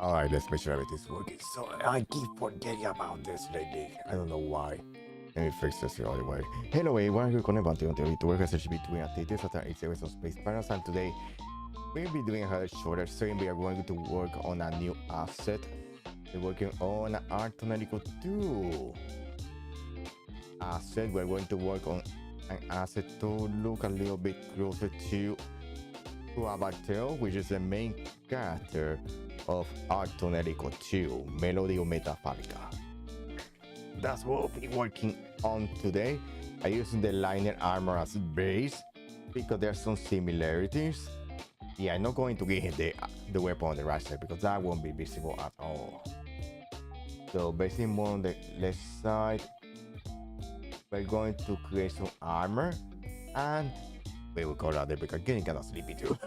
Alright, let's make sure everything's working. So I keep forgetting about this lately. I don't know why. Let me fix this the other way. Hello, everyone. Welcome to the work as between activities that are some space panels, and today we'll be doing a shorter stream. We are going to work on a new asset. We're working on our tonelico 2 asset. We're going to work on an asset to look a little bit closer to Abatel, which is the main character of our tonelico 2, Melodio Metafálica. That's what we'll be working on today. I'm using the Lyner armor as base because there's some similarities. Yeah, I'm not going to give him the weapon on the right side because that won't be visible at all. So basically more on the left side, we're going to create some armor, and we will call that there because I'm getting kind of sleepy too.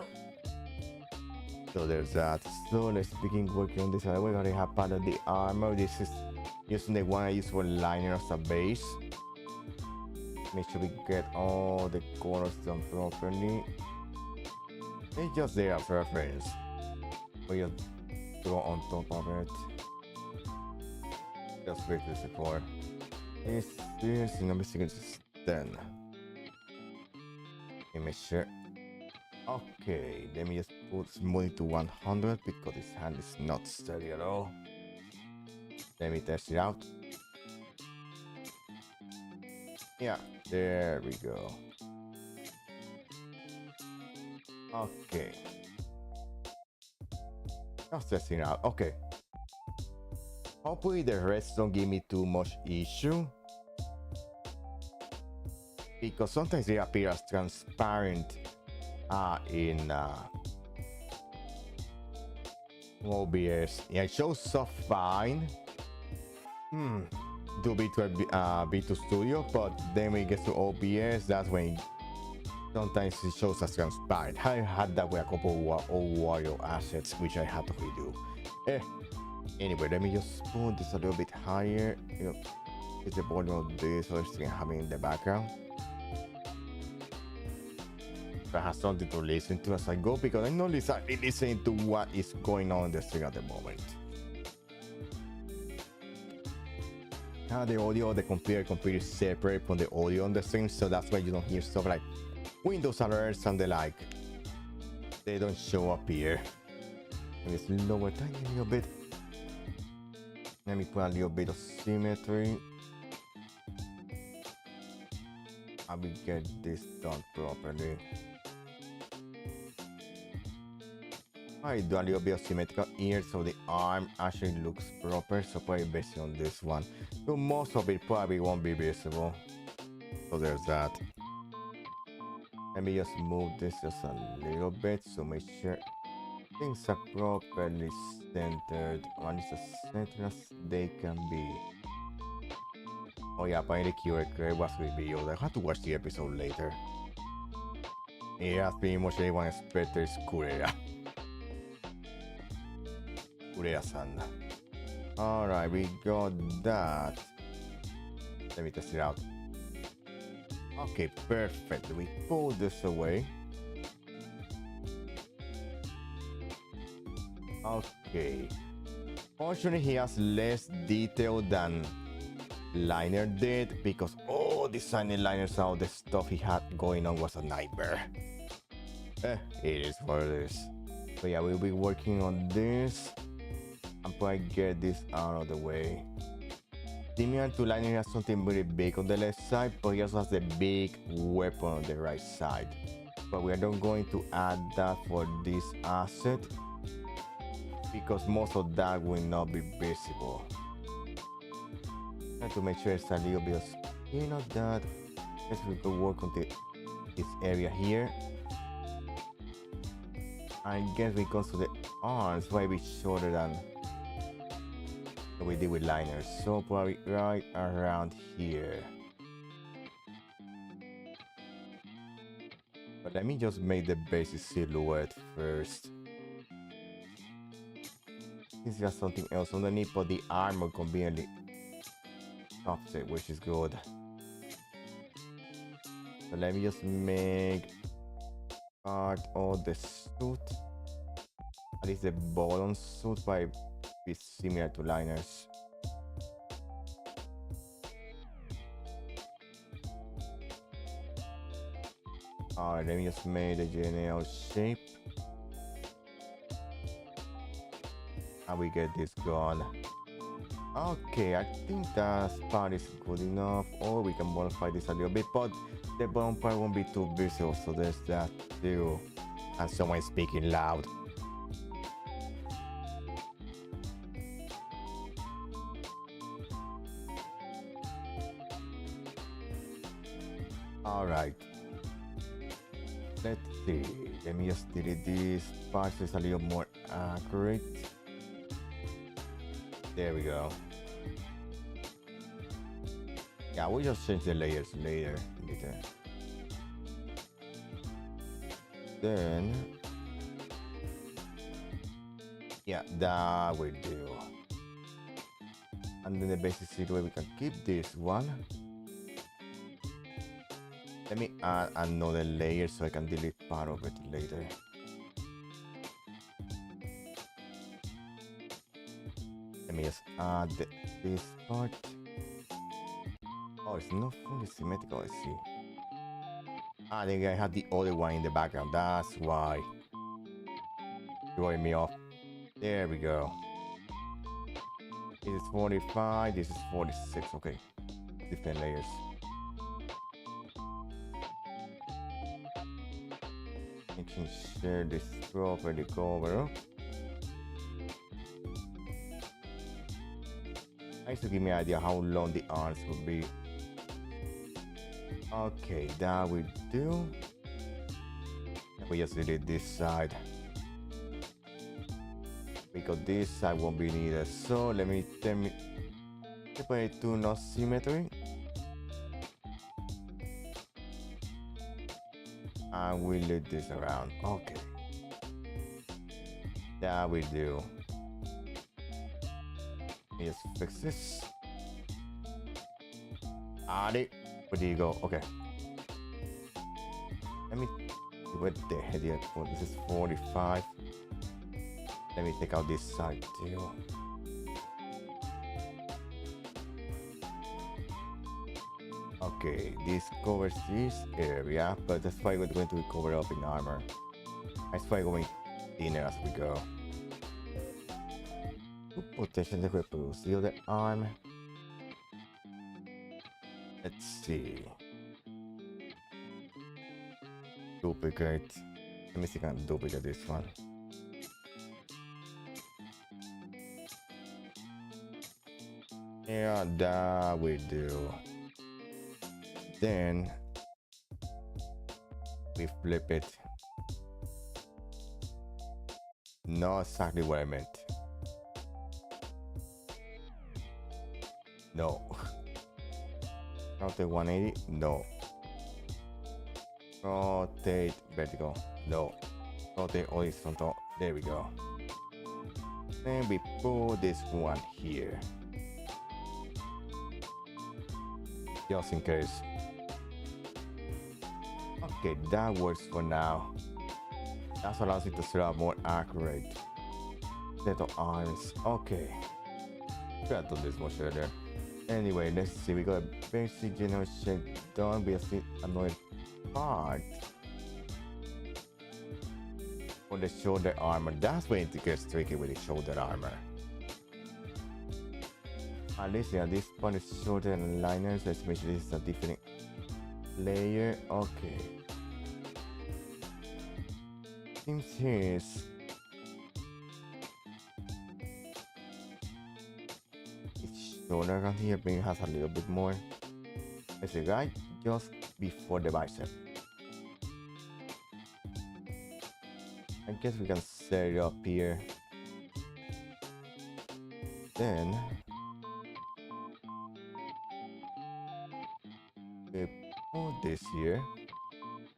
So there's that. So let's begin working on this. We're gonna have part of the armor. This is using the one I use for Lyner as a base. Make sure we get all the corners done properly. It's just there as reference. We just throw on top of it. Just wait this before. Is this number 6 is 10? Let me make sure. Okay, let me just put smoothie to 100 because this hand is not steady at all. Let me test it out. Yeah, there we go. Okay. Just testing it out. Okay. Hopefully the rest don't give me too much issue. Because sometimes they appear as transparent in OBS. Yeah, it shows up fine. Do B2 Studio, but then when it gets to OBS, that's when sometimes it shows as transparent. I had that with a couple of old Wario assets, which I had to redo. Anyway, let me just put this a little bit higher. You know, it's the volume of this other thing having in the background. I have something to listen to as I go because I'm not listening to what is going on in the stream at the moment. The audio of the computer is separate from the audio on the stream, so that's why you don't hear stuff like Windows alerts and the like. They don't show up here. Let me lower that a little bit. Let me put a little bit of symmetry. I will get this done properly. I do a little bit of symmetrical here so the arm actually looks proper, so probably based on this one. So most of it probably won't be visible. So there's that. Let me just move this just a little bit so make sure things are properly centered. One is as centered as they can be. Oh yeah, apparently Kira was revealed. I have to watch the episode later. Yeah, pretty much everyone expected Kureya. Kureya-san. Alright, we got that. Let me test it out. Okay, perfect. We pull this away. Okay. Fortunately, he has less detail than Lyner did because designing Lyner's all the stuff he had going on was a nightmare. It is what it is. So yeah, we'll be working on this. I'm probably get this out of the way. Similar to Lyner, he has something very big on the left side, but he also has the big weapon on the right side. But we are not going to add that for this asset because most of that will not be visible. Try to make sure it's a little bit of skin of that. Let's we go work on this area here. I guess when it comes to the arms, might be shorter than we did with Lyner, so probably right around here. But let me just make the basic silhouette first. This is something else underneath, but the armor conveniently stops it, which is good. So let me just make part of the suit At least the bottom suit might be similar to Lyner's. Alright, let me just make the general shape. And we get this gone. Okay, I think that part is good enough. Or we can modify this a little bit, but the bottom part won't be too visible, so there's that too. And someone is speaking loud. Alright. Let's see. Let me just delete this part so it's a little more accurate. There we go. Yeah, we'll just change the layers later. Then, yeah, that will do. And then the basic sequence, we can keep this one. Let me add another layer so I can delete part of it later. Let me just add this part. Oh, it's not fully symmetrical, I see. I think I had the other one in the background, that's why. Throwing me off. There we go. This is 45, this is 46, okay. Different layers. I can share this properly cover. Nice to give me an idea how long the arms would be. Okay, that will do. We just delete this side because this side won't be needed. So let me separate to no symmetry. And we'll leave this around. Okay. That will do. Let's fix this. Add it. Where do you go? Okay. Let me see what the head here for. This is 45. Let me take out this side too. Okay, this covers this area, but that's why we're going to be covered up in armor. That's why we're going thinner as we go. To potentially reproduce the other arm. Let's see. Duplicate. Let me see if I can duplicate this one. Yeah, that will do. Then we flip it. Not exactly what I meant. No. Rotate 180? No. Rotate vertical? No. Rotate horizontal? There we go. Then we put this one here. Just in case. Okay, that works for now. That allows it to set up more accurate set of arms. Okay. Could have done this much earlier. Anyway, let's see. We got a basic general shape done. We have seen another part for the shoulder armor. That's when it gets tricky with the shoulder armor. At least, yeah, this part is shorter than Lyner, so let's make sure this is a different layer. Okay. Seems his shoulder around here maybe has a little bit more. There's a guy just before the bicep. I guess we can set it up here. Then we put this here.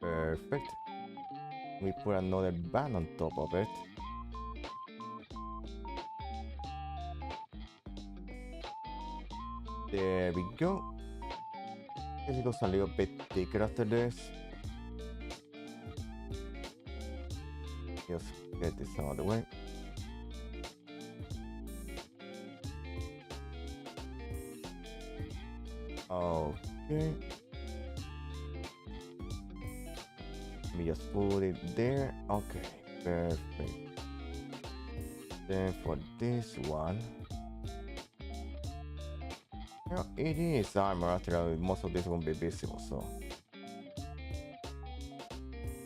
Perfect. We put another band on top of it. There we go. I guess it goes a little bit thicker after this. Just get this out of the way. Okay. Let me just put it there. Okay, perfect. Then for this one, well, it is armor. Actually, most of this won't be visible, so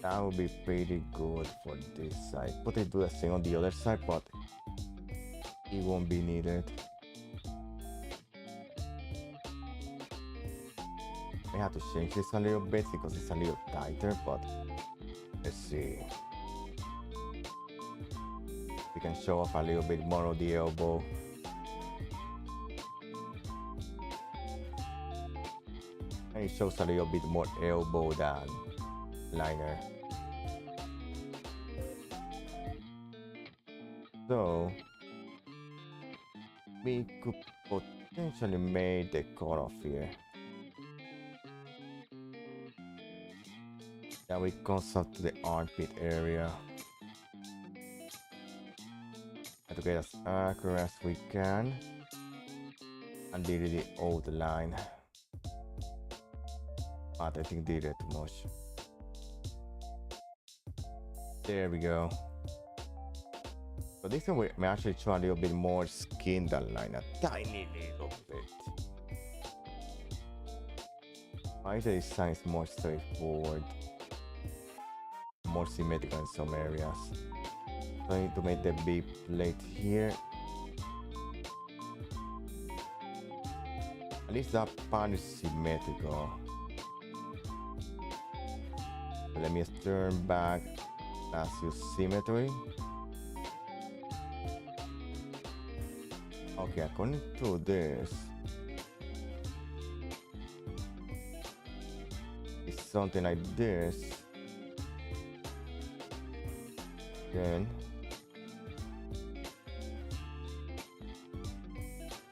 that would be pretty good for this side. Put it do the same on the other side, but it won't be needed. I have to change this a little bit because it's a little tighter, but let's see. We can show off a little bit more of the elbow. And it shows a little bit more elbow than Lyner. So we could potentially make the cutoff here. Then we comes up to the armpit area. And to get as accurate as we can. And did the old line. But I think did it too much. There we go. So this one we may actually try a little bit more skin than line, a tiny little bit. My design is more straightforward, more symmetrical in some areas. So I need to make the B plate here. At least that part is symmetrical. So let me just turn back. ZATSU symmetry. Okay, according to this, it's something like this. Then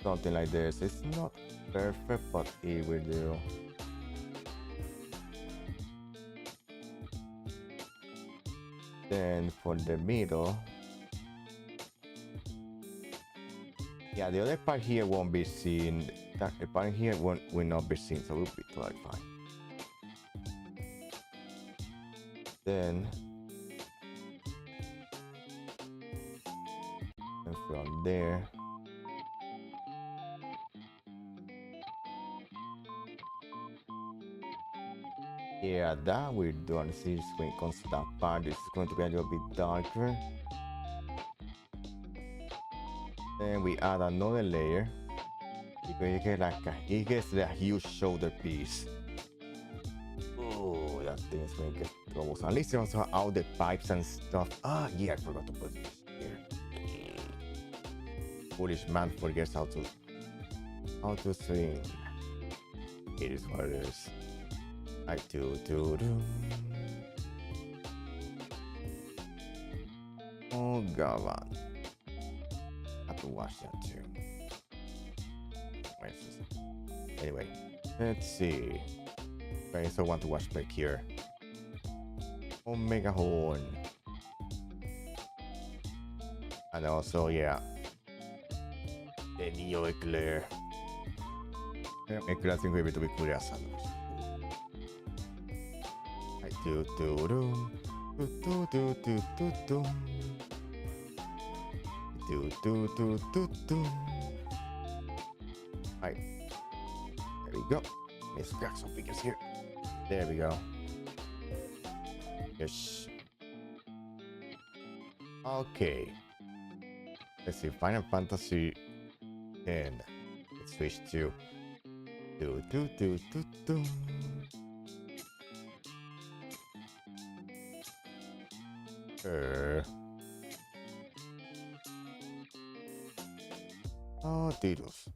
something like this. It's not perfect, but it will do. Then for the middle, yeah, the other part here won't be seen. That the part here will not be seen, so we'll be totally fine. Then and from there, yeah, that we're done. See, when it comes to that part, it's going to be a little bit darker. Then we add another layer because you get it gets a huge shoulder piece. Oh, that thing's going to get troublesome. At least also out the pipes and stuff. Ah, yeah, I forgot to put this here. Foolish man forgets how to swing. It is what it is. I do. Oh god, I have to watch that too. Where is this? Anyway, let's see. I also want to watch back here. Omega horn, and also yeah, the Neo Eclair. Eclair 5 ビットびっくりやさん。Do do do do do do do do do do do do do. Right, there we go. Let's grab some figures here. There we go. Yes. Okay. Let's see. Final Fantasy 10. Let's switch to do do do do do. Oh, doodles.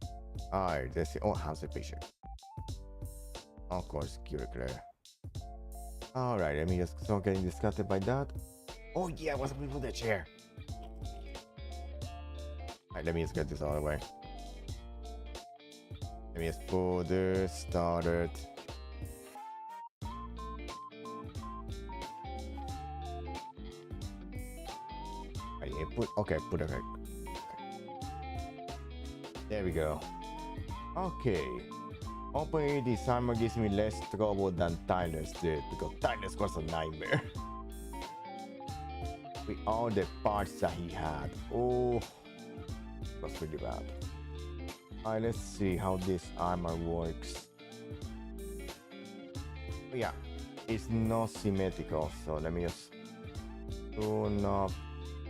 Alright, let's see. Oh, how's the picture? Of course, Clear. Alright, let me just start getting disgusted by that. Oh, yeah, what's up with the chair? Alright, let me just get this out of the way. Let me just put this started. Put it okay. There we go. Okay. Opening this armor gives me less trouble than Tyler's did, because Tyler's was a nightmare. With all the parts that he had. Oh, that's really bad. Alright, let's see how this armor works. Oh, yeah, it's not symmetrical, so let me just turn off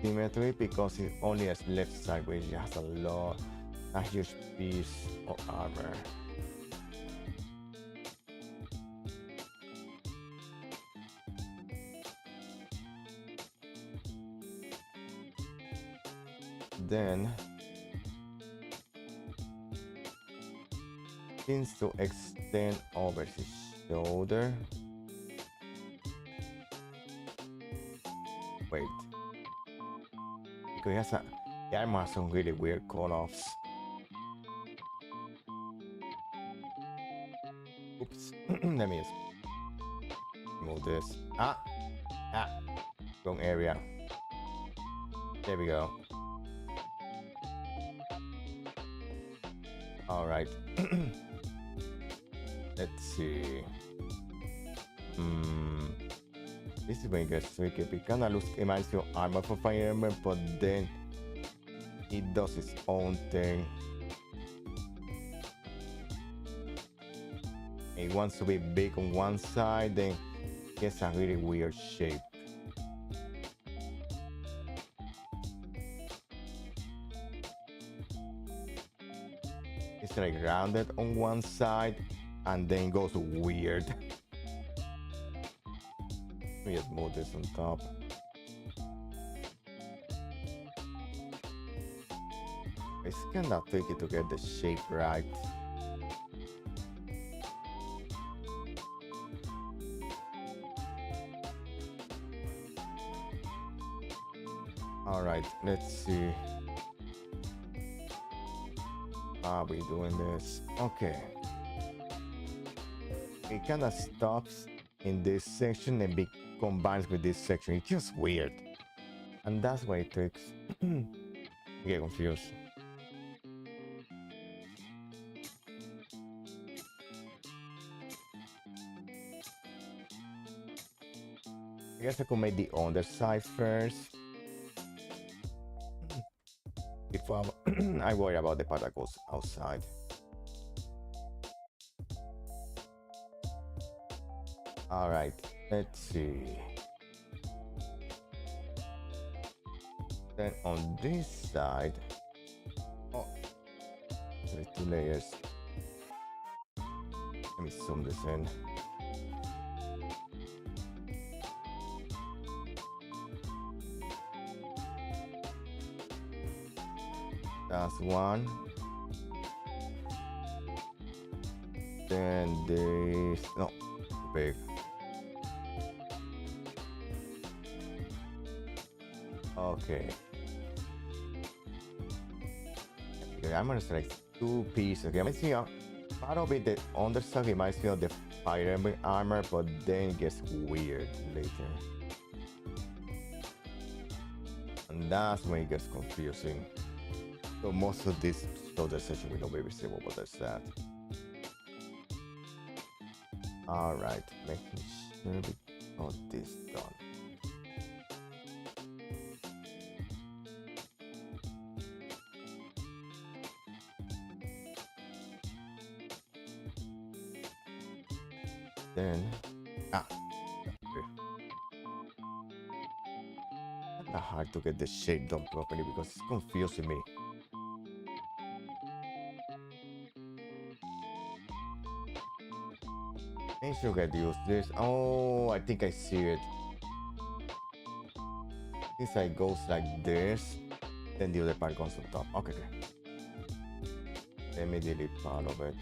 symmetry because it only has left side, which has a huge piece of armor. Then seems to extend over his shoulder. Wait, because he has the armor has some really weird call-offs. Oops. Let me just move this. Wrong area. There we go. All right. Let's see. This is when it gets tricky. It kind of looks reminds me of Armor for Fire Emblem, but then it does its own thing. It wants to be big on one side, then it gets a really weird shape. It's like rounded on one side and then goes weird. Let me just move this on top. It's kind of tricky to get the shape right. All right, let's see. Are we doing this? Okay. It kind of stops in this section and combines with this section. It's just weird. And that's why it takes. I get confused. I guess I could make the underside first. Before I worry about the part that goes outside. All right, let's see. Then on this side, oh, there's 2 layers. Let me zoom this in. That's one. Then this, no, big. Okay. I'm gonna select 2 pieces. Okay, I'm gonna see part of it, the underside reminds me of the Fire Emblem armor, but then it gets weird later. And that's when it gets confusing. So most of this shoulder section will not be visible, but that's that. All right, making sure we got this done. Then, it's not hard to get the shape done properly because it's confusing me. I should get used this. Oh, I think I see it. This side goes like this, then the other part goes on top. Okay, okay. Let me delete part of it.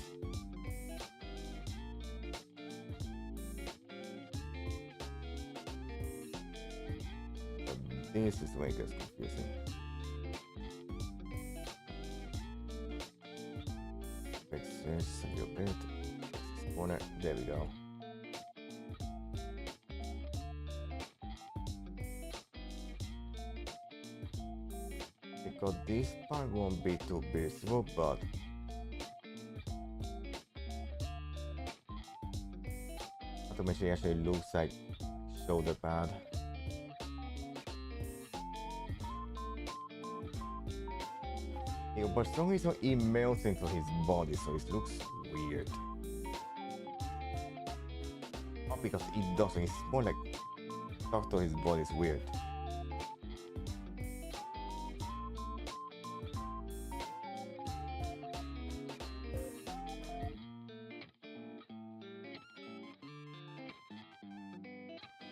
But this is when it gets confusing. Fix this a little bit. Corner. There we go. Because this part won't be too visible, but automation actually looks like shoulder pad. Yeah, but for some reason it melts into his body, so it looks weird. Not because it doesn't, it's more like stuck to his body, it's weird.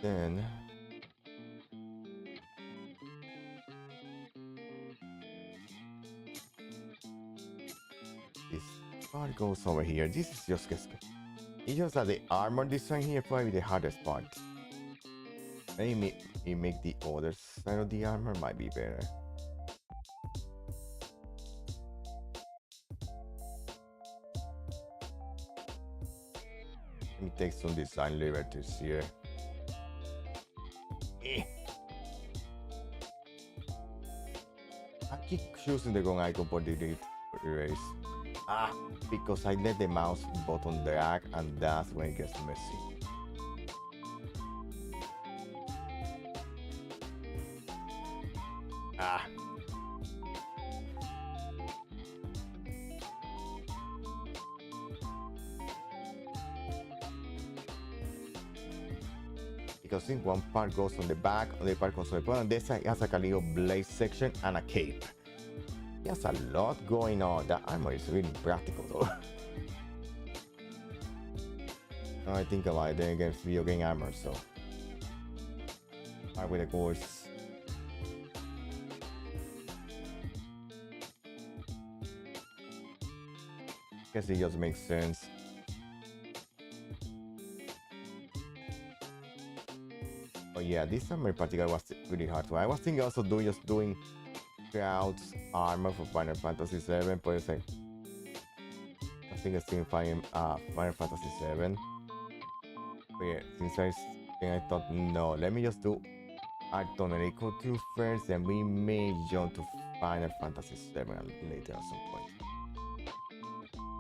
Then this part goes over here. This is just it's just that the armor design here probably the hardest part. Maybe you make the other side of the armor might be better. Let me take some design liberties here. I keep choosing the wrong icon for delete erase. Because I let the mouse button drag and that's when it gets messy. Because I think one part goes on the back, the part goes on the front, and this side has like a little blade section and a cape. There's a lot going on. That armor is really practical though. Now I think about it, then against video game armor, so. Start with the course. Guess it just makes sense. Oh yeah, this armor in particular was really hard. So I was thinking also doing Croix's armor for Final Fantasy VII, but it's like I think it's still Final Fantasy VII. But yeah, since I thought no, let me just do tonelico 2 first, and we may jump to Final Fantasy VII later at some point.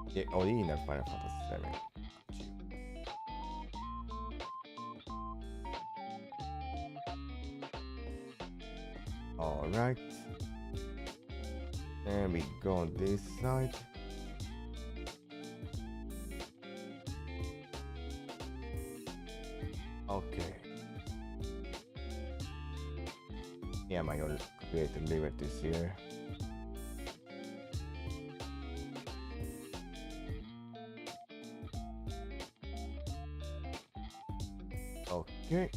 Yeah, original Final Fantasy VII. Alright. And we go on this side. Okay. Yeah, my own creative liberties here. Okay.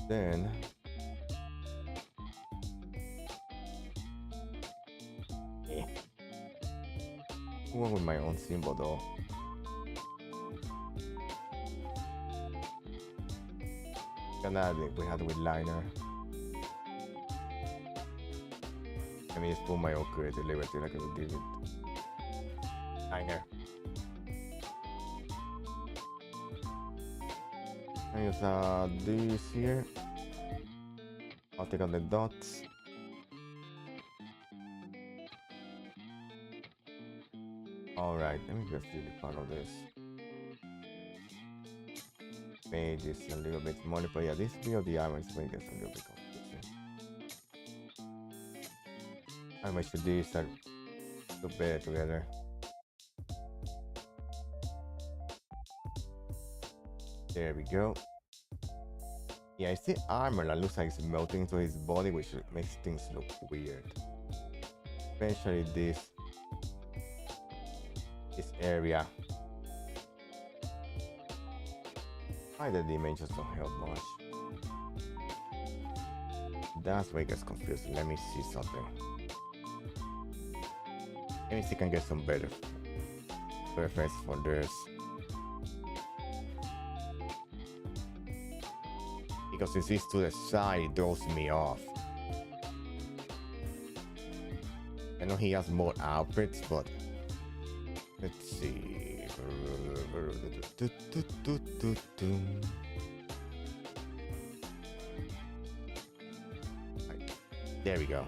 Then one with my own symbol though. Another we had with Lyner. Let me just put my own creative liberty like I did with Lyner. I use this here. I'll take out the dots. Alright, let me just do the part of this. Made this a little bit smaller, but yeah, this view of the armor is going to get a little bit confusing. How much should these are look better together? There we go. Yeah, it's the armor that looks like it's melting into his body, which makes things look weird. Especially this area. Why the dimensions don't help much. That's where it gets confusing. Let me see something. Let me see if I can get some better reference for this. Because since it's to the side, it throws me off. I know he has more outfits, but let's see. Right. There we go.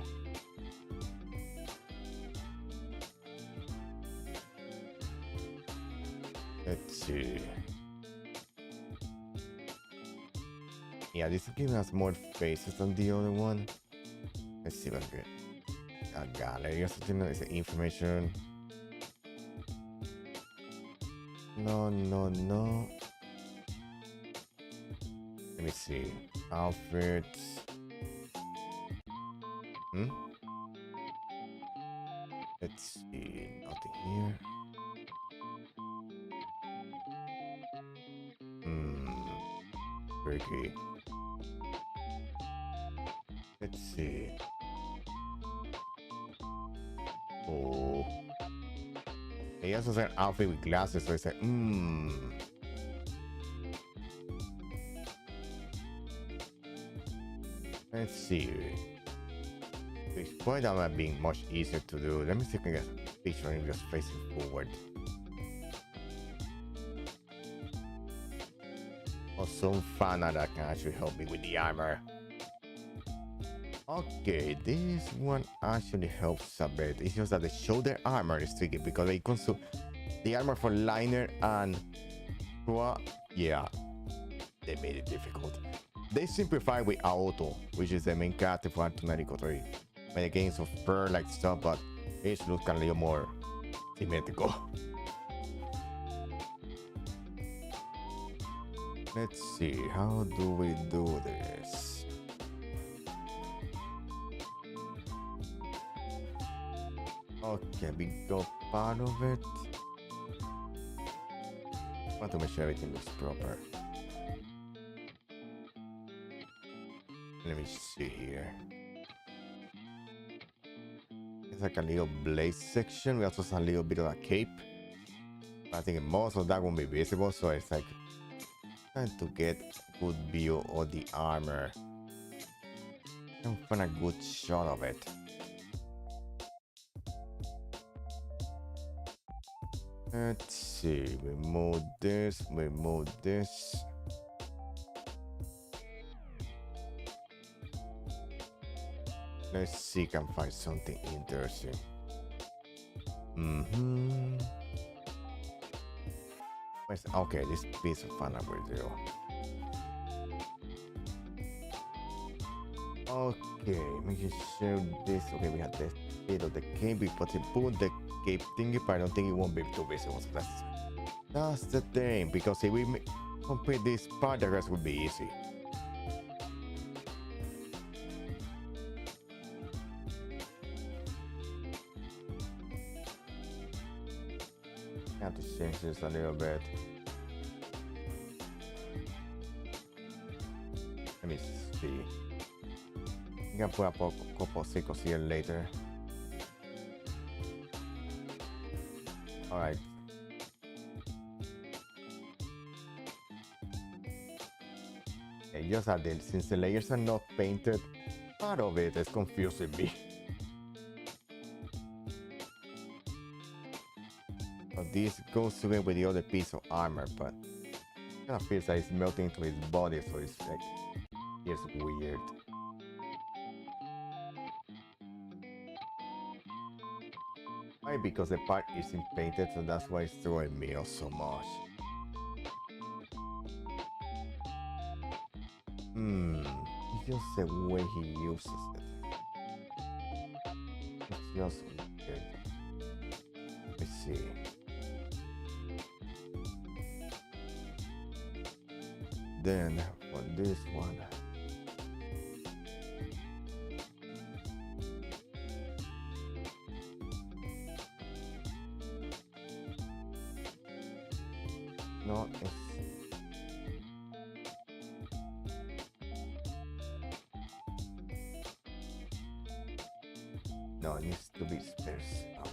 see. Yeah, this is giving us more faces than the other one. Let's see if I can get a gallery or something. Is the information? No. Let me see. Outfits. Let's see. Nothing here. Tricky. Let's see. Oh. He also said outfit with glasses, so I said, Let's see. This point that might be much easier to do. Let me see if I can get a picture of him just facing forward. Or some fan art that can actually help me with the armor. Okay, this one actually helps a bit. It's just that the shoulder armor is tricky because it comes to the armor for Lyner and Croix. Yeah, they made it difficult. They simplified with Aoto, which is the main character for tonelico 3. Made the games of fur like stuff, but it looks a little more symmetrical. Let's see, how do we do this? Okay, we got part of it. I want to make sure everything looks proper. Let me see here. It's like a little blaze section. We also saw a little bit of a cape. I think most of that won't be visible, so it's like trying to get a good view of the armor. Can't find a good shot of it. Let's see, we move this. Let's see if I can find something interesting. Okay, this piece of fun will do. Okay, making sure this. Okay, we have this bit of the cape. We put the cape thingy, but I don't think it won't be too visible. So that's the thing, because if we complete this part, the rest will be easy. I have to change this a little bit. Let me see. I'm gonna put a couple of circles here later. Alright. Okay, just add it. Since the layers are not painted, part of it is confusing me. So this goes together with the other piece of armor, but it kind of feels like it's melting into his body, so it's like, it's weird. Maybe because the part isn't painted, so that's why it's throwing me off so much. It's just the way he uses it. It's just weird. Let's see. Then for this one, no, it needs to be spaced up.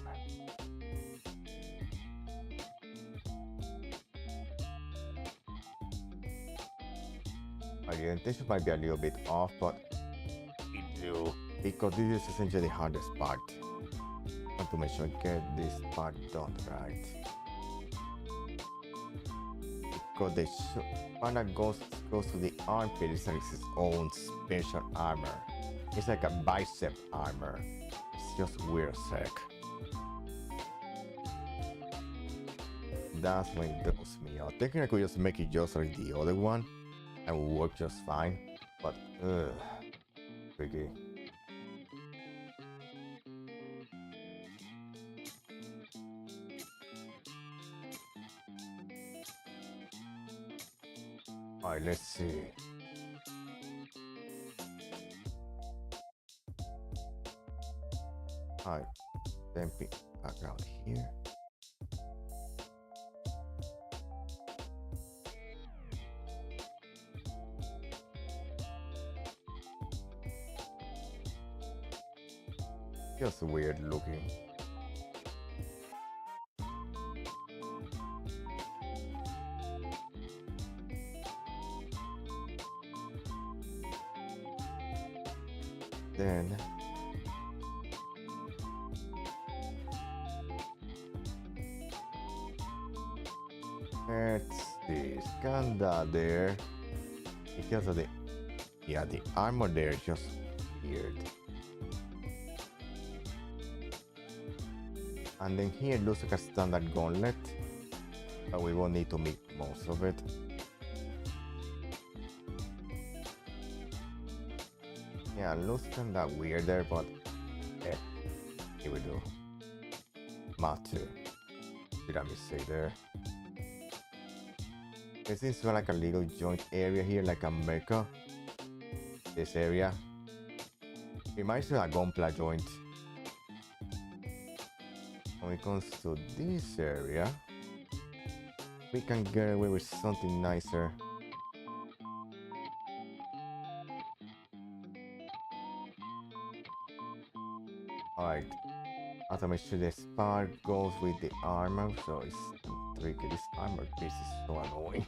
The orientation might be a little bit off, but it do, because this is essentially the hardest part. I want to make sure I get this part done right. Because the part that goes to the armpit is like its own special armor. It's like a bicep armor. It's just weird as heck. That's when it throws me out. Thinking I could just make it just like the other one and will work just fine. But tricky. Alright, let's see. Alright, then pick background here. Just weird looking. Then let's see, scan that there because of the armor there is just weird. And then here it looks like a standard gauntlet, but we won't need to make most of it. Yeah, it looks kind of weird there, but here we go. Matter. Did I mistake there? This is like a little joint area here, like a mecha. This area reminds me of a gunpla joint. When it comes to this area, we can get away with something nicer. Alright, I have to make sure the spark goes with the armor, so it's tricky. This armor piece is so annoying.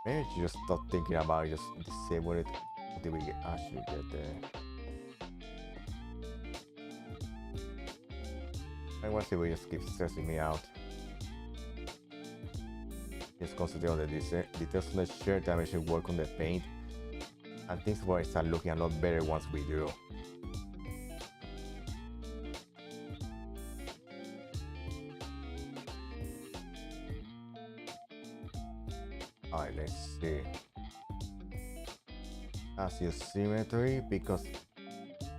Maybe I should just stop thinking about it, just disable it until we actually get there. I want to see if we just keep stressing me out. Just concentrate on the details on the shirt and we should work on the paint. And things will start looking a lot better once we do. Alright, let's see. That's your symmetry because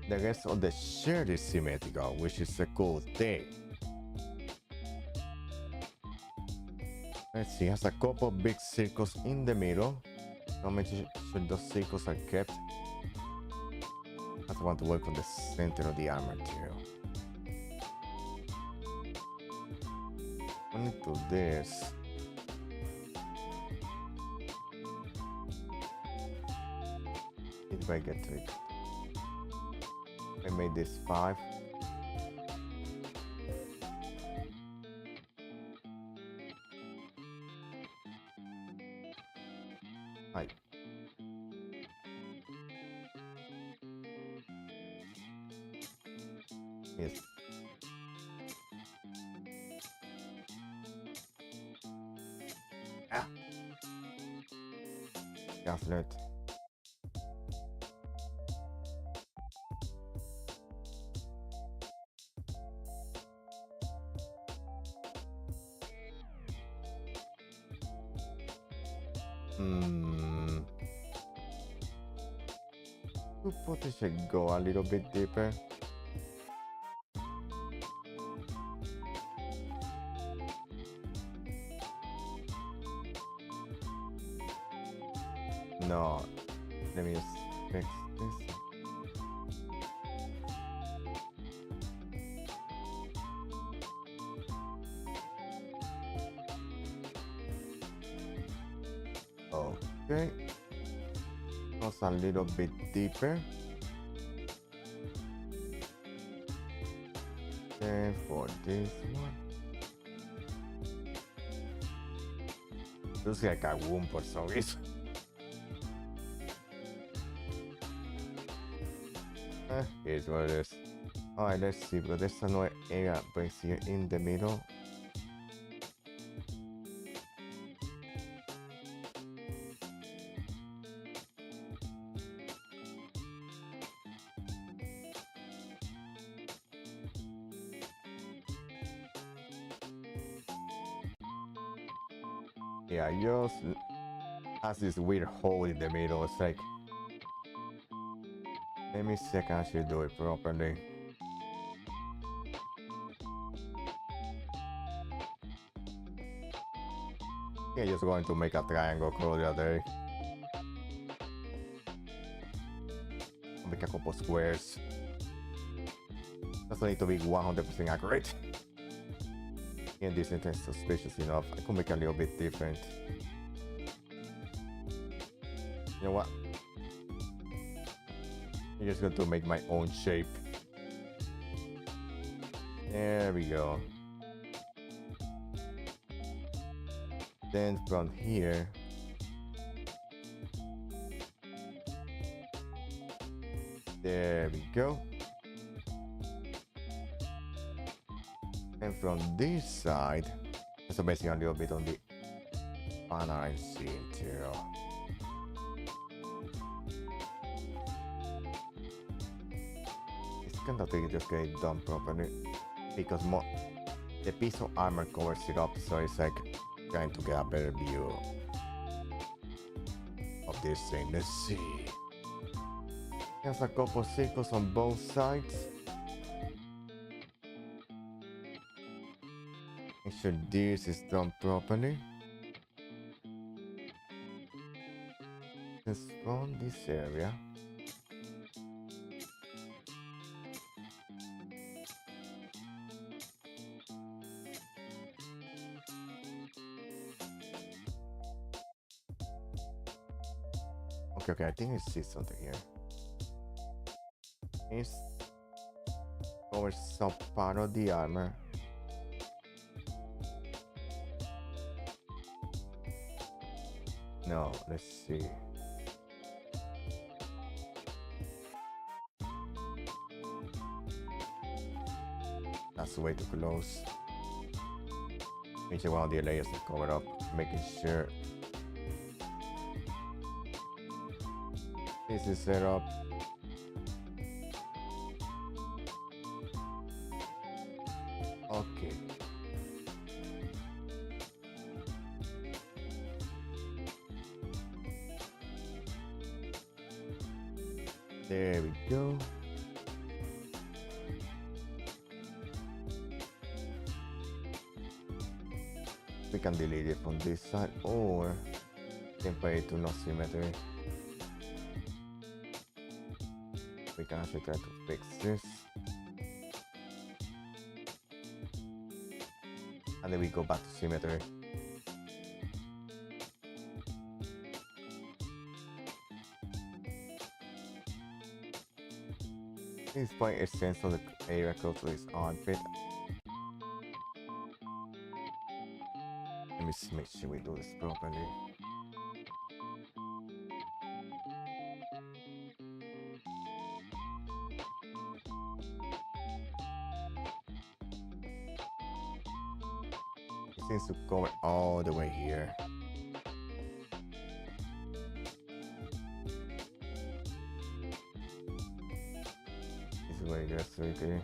the rest of the shirt is symmetrical, which is a cool thing. Let's see, it has a couple big circles in the middle. So make sure those circles are kept. I just want to work on the center of the armor too. Going to this. If I get to it. I made this 5. Hi. Yes. Ah. Gaslit. What should go a little bit deeper? No, let me just fix this. Okay, goes a little bit deeper. And for this one, looks like a womb for some reason. Here's what it is. Alright, let's see, because there's another area breaks here in the middle. Yeah, just has this weird hole in the middle. It's like, let me see if I can actually do it properly. Yeah, just going to make a triangle color the other day. Make a couple squares. Doesn't need to be 100% accurate. And this isn't suspicious enough. I could make a little bit different. You know what? I'm just going to make my own shape. There we go. Then from here, there we go. And from this side, so basically a little bit on the banner I'm seeing too. It's kind of tricky to just get it done properly because the piece of armor covers it up, so it's like trying to get a better view of this thing. Let's see. There's a couple circles on both sides. Make sure this is done properly. Just from this area. Okay, I think I see something here. It's over some part of the armor. No, let's see. That's way too close. Each one of the layers are covered up, making sure this is set up. Okay. There we go. We can delete it from this side or temporary to no symmetry. We can actually try to fix this. And then we go back to symmetry. This point extends on the area close to his armpit. Let me make sure we do this properly. It seems to cover all the way here. This is where it gets tricky.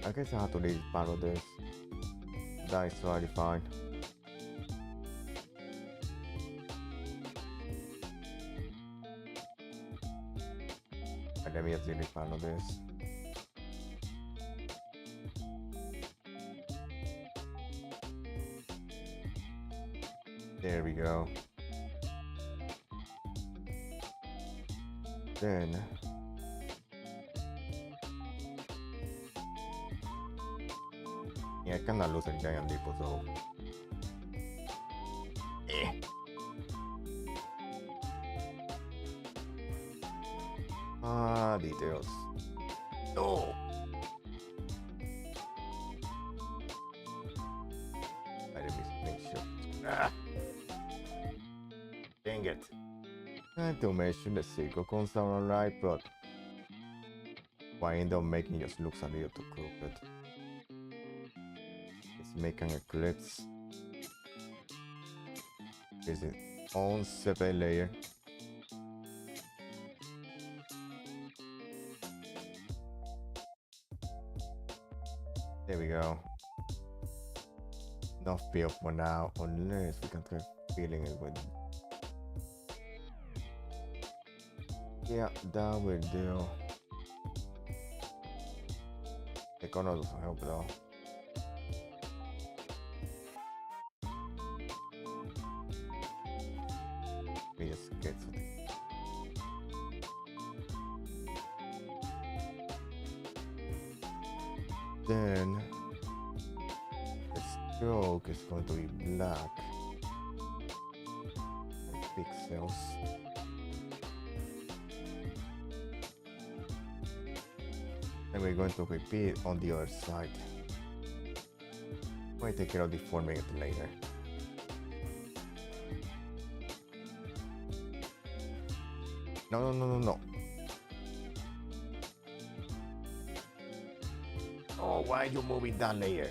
I guess I have to leave part of this. That is totally fine. And let me just delete part of this. There we go. Then yeah, I kinda lose a giant depot, so details. No. Let me make sure. Dang it. And to make sure the circle comes out alright, but why end up making it just looks a little too crooked. Let's make an eclipse. Is its own separate layer. There we go. No fill for now, unless we can try filling it with. Yeah, that will do. The corner doesn't help though. We just get something. Then the stroke is going to be black and pixels. And we're going to repeat on the other side. We'll take care of deforming it later. No. Oh, why are you moving that layer?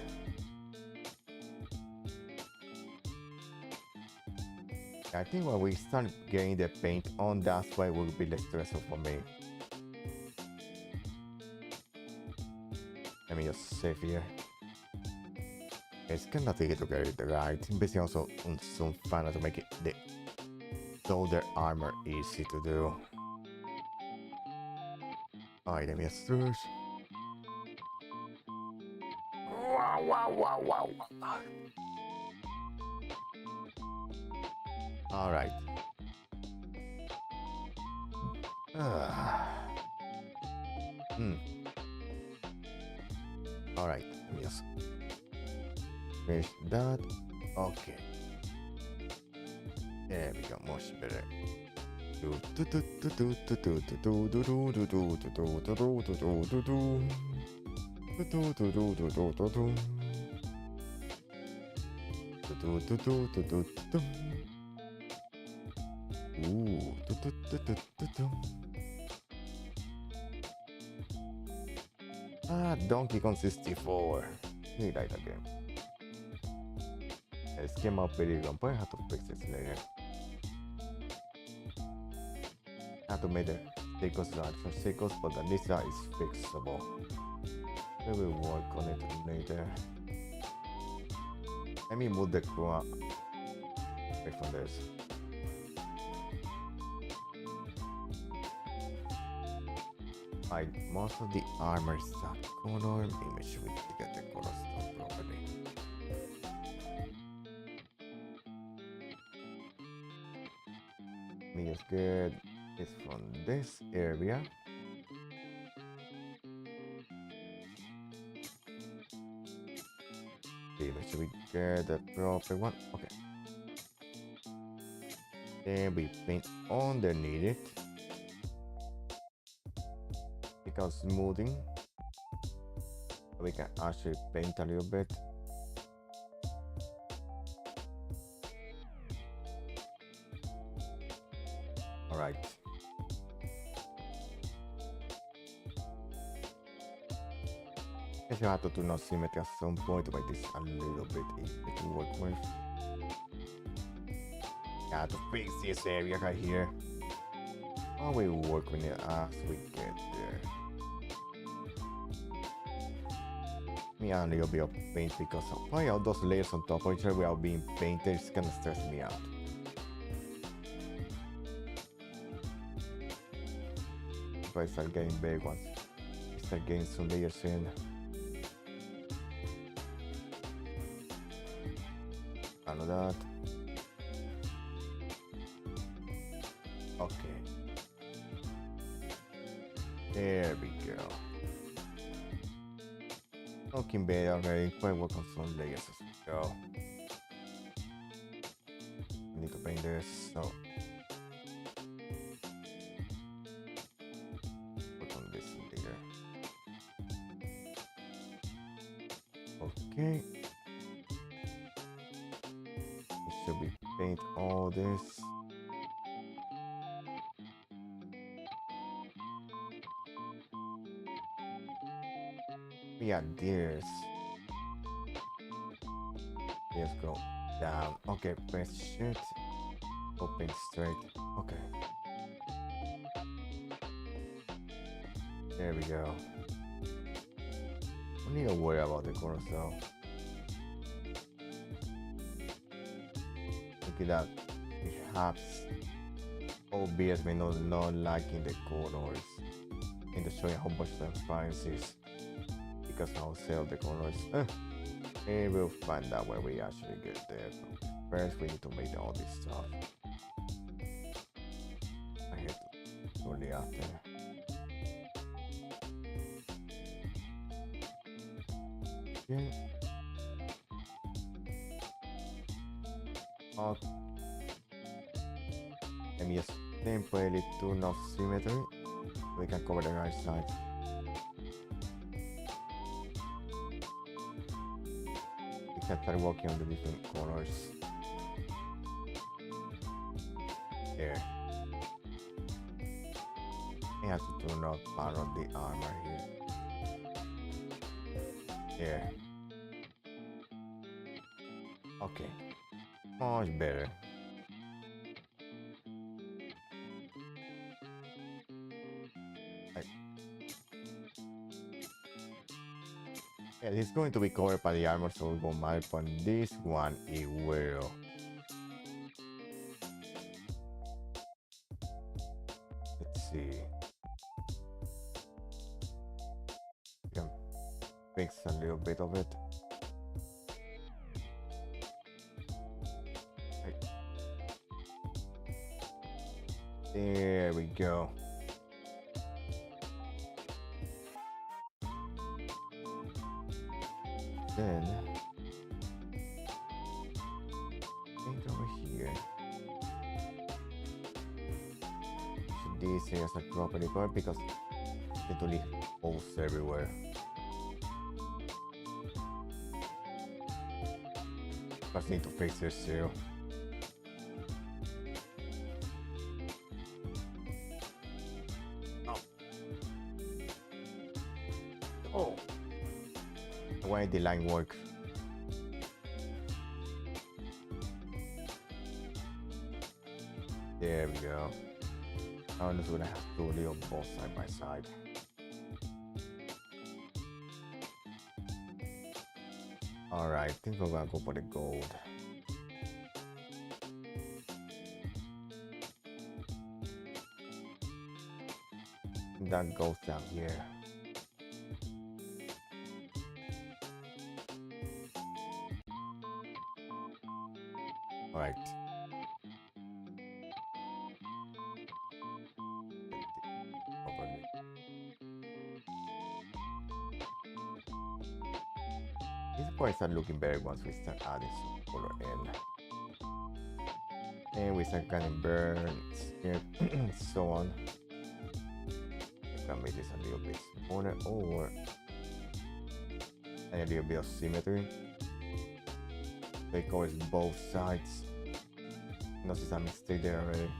I think when we start getting the paint on, that's why it will be less stressful for me. Let me just save here. It's kind of tricky to get it right. Basically also some fun to make it the shoulder armor easy to do. Alright, let me just search. Wow. Alright. Alright, let me just finish that. Okay. There we go, much better. Donkey Kong 64. Need that again. This came out pretty good. But I have to fix this later. I have to make the stickers large for stickers, but at least that is fixable. We will work on it later. Let me move the Croix away from this. Right, most of the armor is that color. Make sure we get the color stuff properly. Let me just get this from this area. Okay, make sure we get the proper one. Okay. Then we paint underneath it. Because smoothing, we can actually paint a little bit. All right. If you have to do no symmetry at some point, but this a little bit easy to work with. Got to fix this area right here. I will work with it as we get there. Me a little bit of paint because of why all those layers on top of each other without being painted is gonna stress me out. If I start getting big ones, I start getting some layers in. None of that. Okay. There we go. Looking better already. Probably work on some layers as we go. I need to paint this, so work on this later. Okay. It should be paint all this. Yeah, there's. Let's go down. Okay, press shift. Open straight. Okay. There we go. don't need to worry about the colors though. Look at that. Perhaps OBS may not liking the colors and to showing how much transparency is because I'll sell the colors. Maybe we'll find out when we actually get there. First, we need to make all this stuff. I hate to only after. Yeah. Okay. Let me just temporarily turn off symmetry so we can cover the right side. We can start working on the different colors. There. I have to turn off part of the armor here. There. Okay. Much better. Yeah, it's going to be covered by the armor, so it won't matter. But this one, it will. Let's see. We can fix a little bit of it. Right. There we go. Then think over here. This is a property part because it literally holes everywhere. Just need to fix this too. Oh. Why the line work? There we go. I'm just gonna have to lay on both side by side. Alright, I think we're gonna go for the gold. That goes down here. Alright. This part start looking better once we start adding some color in. And we start getting burns and so on. We can make this a little bit smaller or a little bit of symmetry. So it covers both sides. Notice a mistake there already.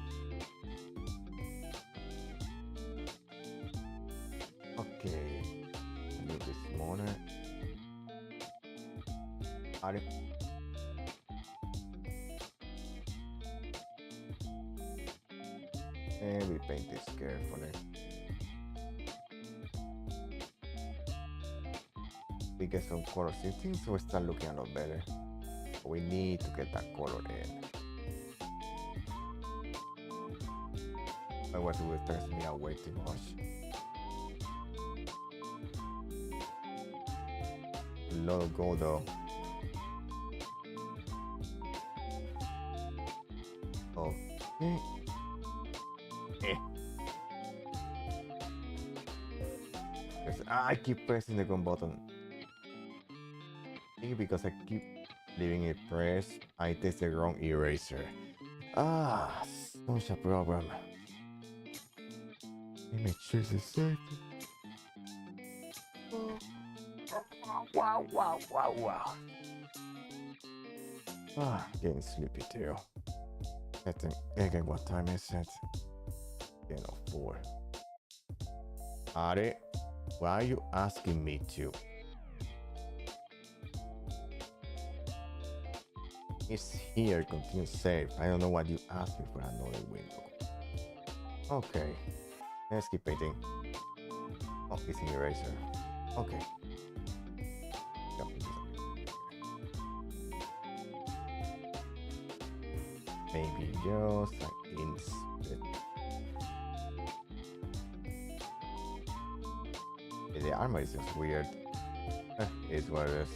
Okay, a little bit smaller. Add it. And we paint this carefully. We get some color shifting, so we start looking a lot better. We need to get that color in. Otherwise it will stress me out way too much. A lot of gold though. Okay. I keep pressing the gun button. Maybe because I keep leaving it pressed, I test the wrong eraser. Ah, such a problem. Let me choose a circle. Wow. Ah, getting sleepy too. I think again what time is it? 10:04. Are, why are you asking me to? It's here, continue safe. I don't know what you asked me for another window. Okay, let's keep painting. Oh, it's an eraser. Okay. maybe just an inch. The armor is just weird. It's what it is.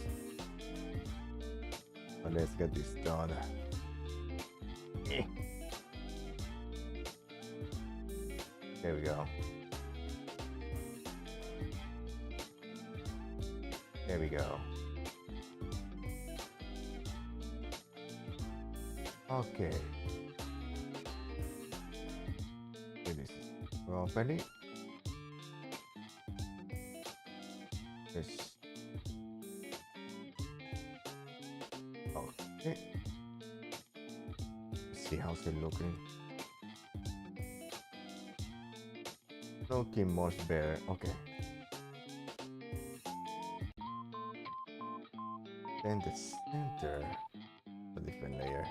But let's get this done. There we go. There we go. Okay. Do this properly. Yes. Okay. Let's see how's it looking. Looking much better. Okay. Then the center, a different layer.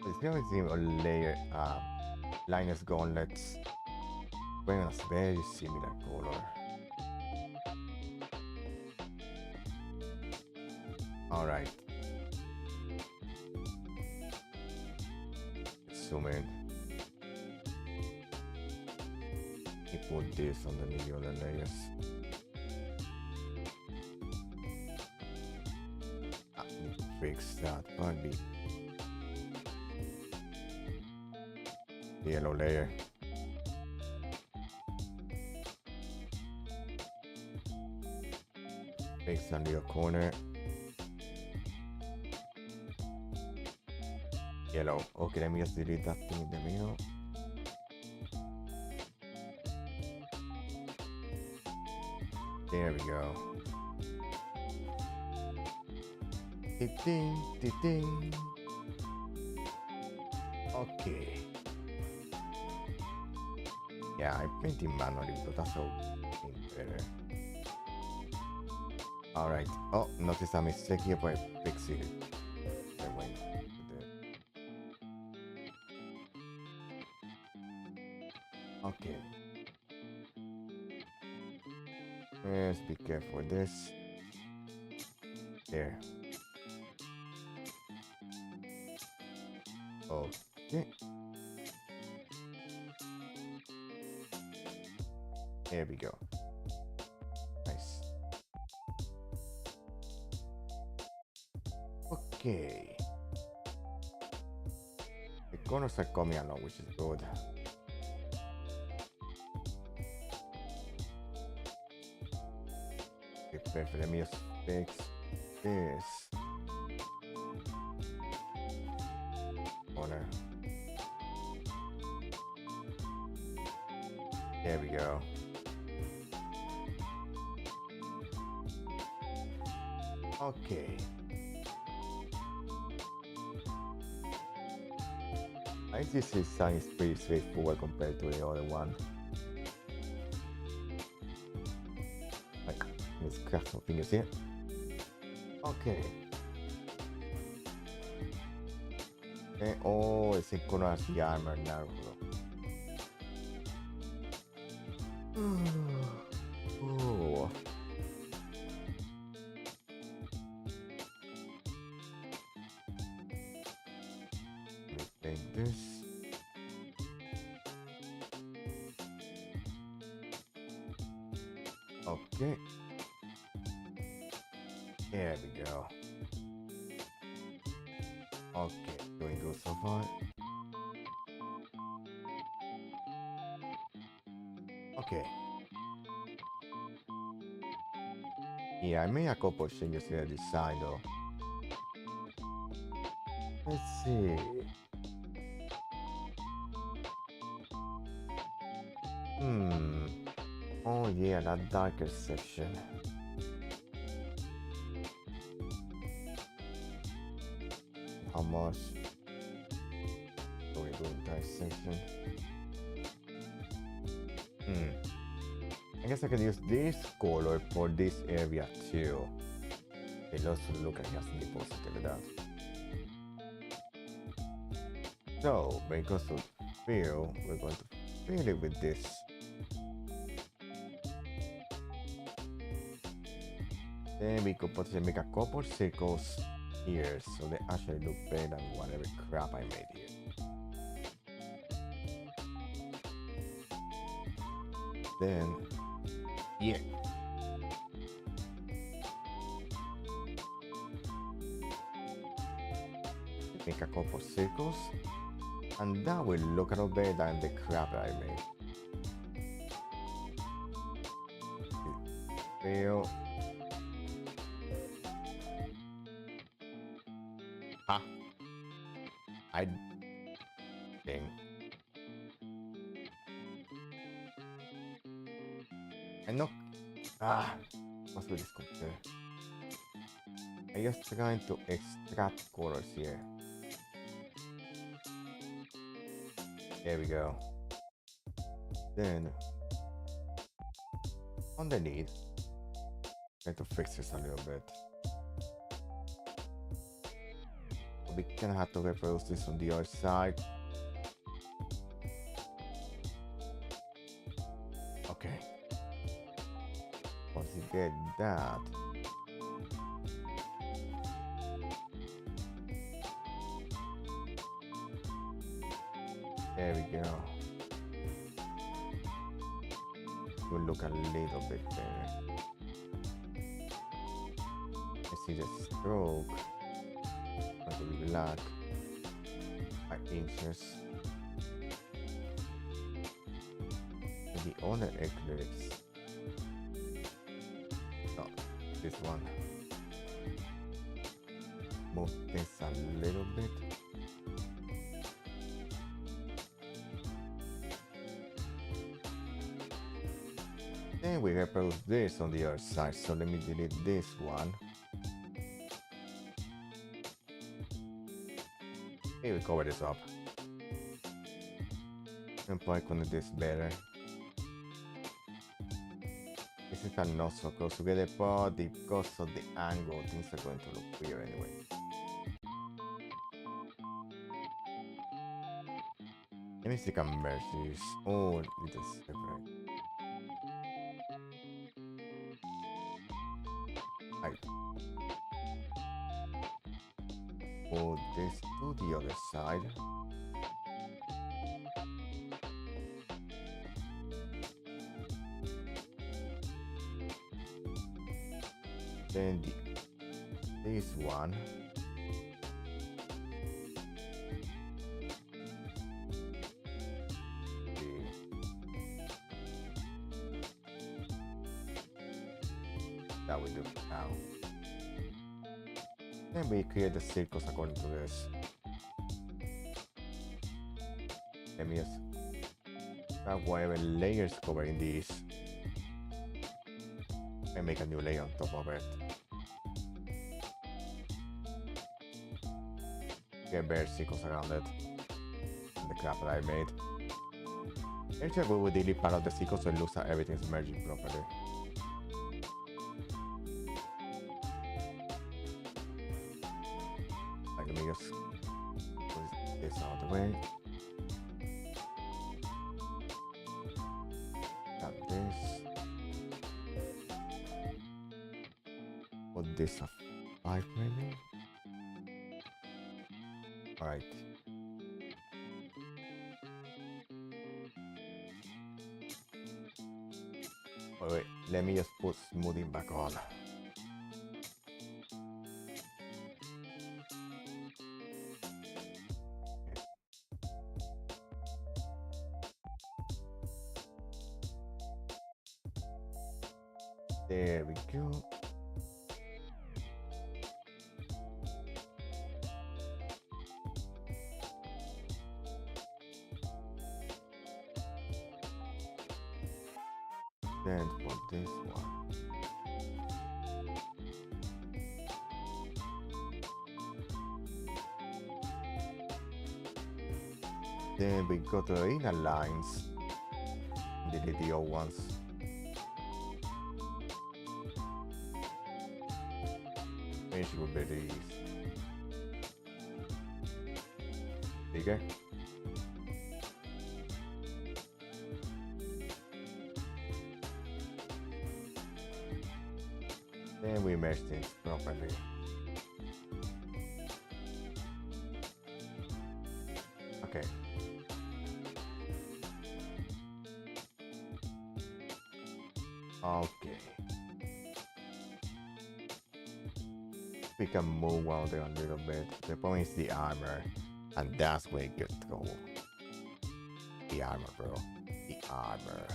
It's going to be a layer. Liner's gauntlets. Wearing a very similar color. All right. Let's zoom in. Put this underneath the other layers. I need to fix that probably. The yellow layer. Fix a little corner. Yellow. Okay, let me just delete that thing in the middle. There we go. Ding, ding, ding. Okay. Yeah, I'm painting manually, but that's all better. Alright. Oh, notice a mistake here, but I fix it. I went there. Okay. Let's be careful with this. There. Okay. There we go. Nice. Okay. The corners are coming along, which is good. Perfect. Let me just fix this corner. There we go. Okay. I think this design is pretty straightforward compared to the other one. Let's craft some fingers here. Okay. Oh, it's synchronized the armor now. Oh. Let me paint this. Okay. There we go. Okay, doing good so far. Okay. Yeah, I made a couple of changes to the design though. Let's see. Oh yeah, that darker section. How much do we do entire section? I guess I can use this color for this area too. It also look like it has nipples like that. So when it comes to fill, we're going to fill it with this. Then we could potentially make a couple circles here, so they actually look better than whatever crap I made here. Then, yeah. Make a couple circles, and that will look a little better than the crap that I made. Fail. Ah, I think. I know. What's with this computer? I'm just trying to extract colors here. There we go. Then underneath, try to fix this a little bit. We can have to reproduce this on the other side. Okay. Once you get that, there we go. Will look a little bit better. I see the stroke. Going to be black. 5 inches. Maybe on the eclipse. No, this one. Move this a little bit. Then we reproduce this on the other side, so let me delete this one. Here we cover this up. And probably connect this better. This is not so close together, but because of the angle, things are going to look weird anyway. Let me see if I can merge these. Oh, it is separate. Right. Pull this to the other side. Then this one. That we do now. Then we create the circles according to this. Let me just grab whatever layers covering these and make a new layer on top of it. Get bare circles around it. And the crap that I made. Actually, we will delete part of the circles so it looks like everything's merging properly. Let me just put this out of the way. Got this. Put this a 5 maybe. Alright. Wait, let me just put smoothing back on. There we go. Then for this one. Then we go to the inner lines. Delete the old ones. Finish with these. Bigger. Then we image things properly. Okay. Okay. We can move on there a little bit. The point is the armor, and that's where it gets to go. The armor, bro. The armor.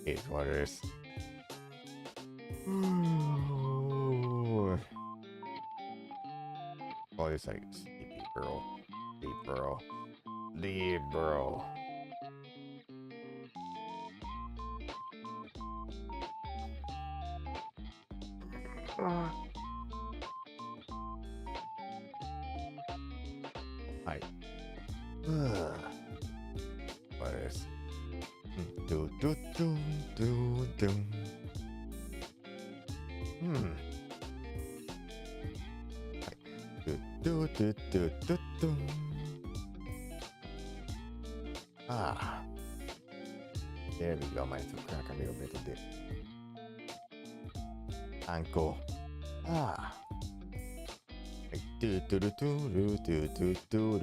Is what it is. Oh, it's like sleepy, bro. Sleep, bro. Sleep, bro. Hi. What is? Do do do do do. Do do do do do. Ah. There we go. Might have to crack a little bit of this. Ankle. Ah. Do do do do do do do do do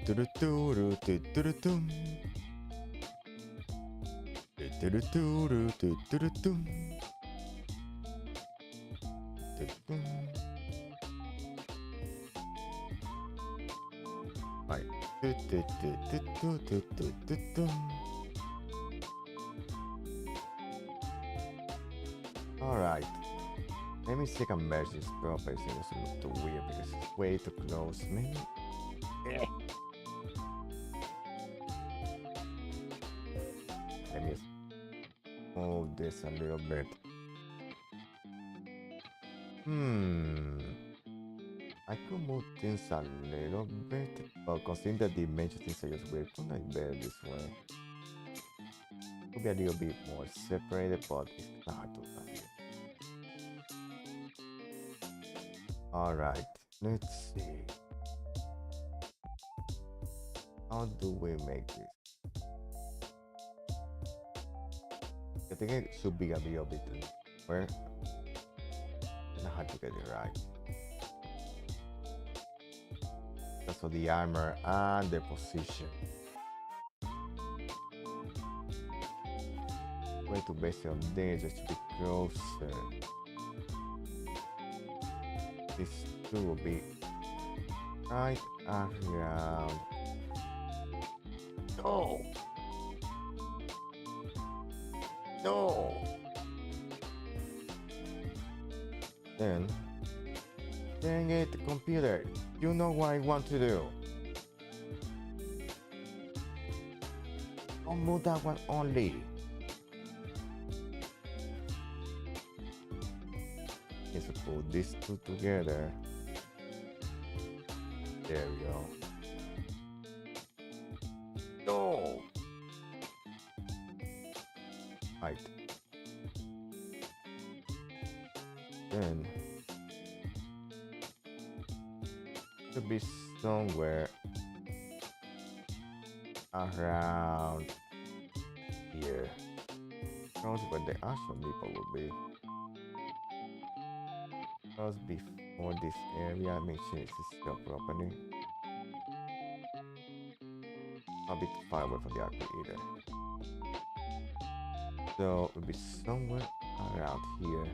do do do do do do. Right. All right. Let me see if I can merge this properly so it doesn't look too weird because it's way too close. Maybe. Let me move this a little bit. I could move things a little bit, but considering the dimensions things are just weird, couldn't I bear this way? Could be a little bit more separated, but it's not hard to find it. Alright, let's see. How do we make this? I think it should be a little bit where it's not hard to get it right. That's for the armor and the position. Way to base it on this just to be closer. This two will be right around. No! No! Then, dang it, computer, you know what I want to do. Don't move that one only. Let's put these two together. There we go. No! Right. Then should be somewhere around here. Around where the actual people will be. Just before this area, make sure it's still properly. Not a bit far away from the arcade either. So it'll be somewhere around here.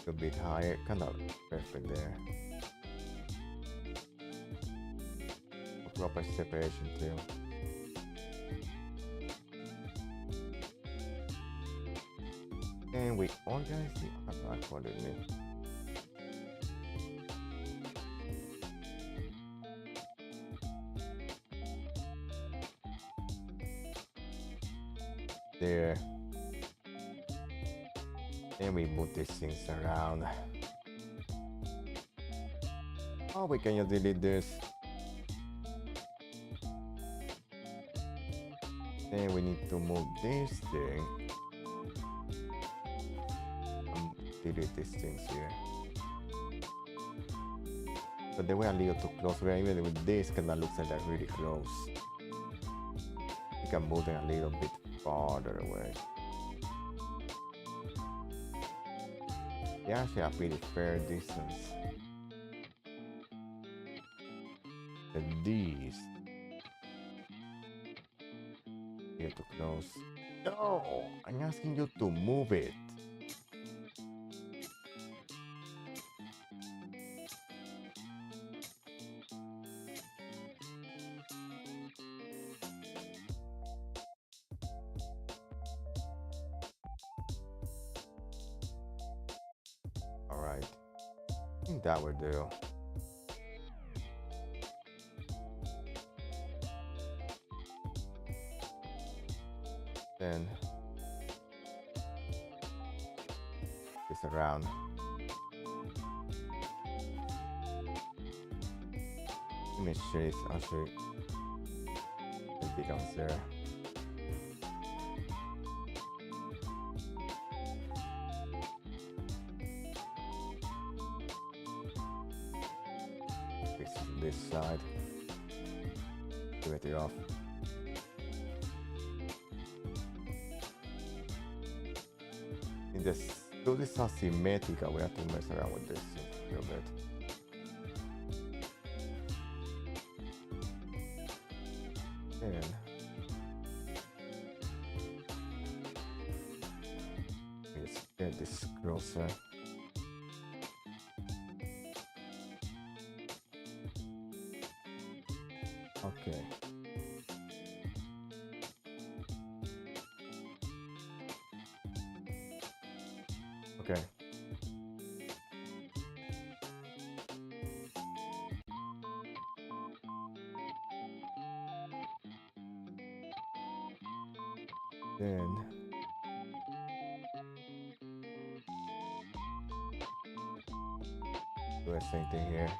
A bit higher, kind of perfect there. A proper separation too. And we organize the armor accordingly. There. And we move these things around. Oh, we can just delete this. Then we need to move this thing. Delete these things here. But they were a little too close. We're even with this, kinda looks like they're really close. can move them a little bit farther away. They actually have pretty fair distance. And these here too close. No, I'm asking you to move it. All right, I think that will do. Then this around. Image shades actually it becomes there. Fix this side. Give it off. In this, though this is asymmetrical, we have to mess around with this a little bit. And let's get this closer. Okay. Okay. Then do the same thing here.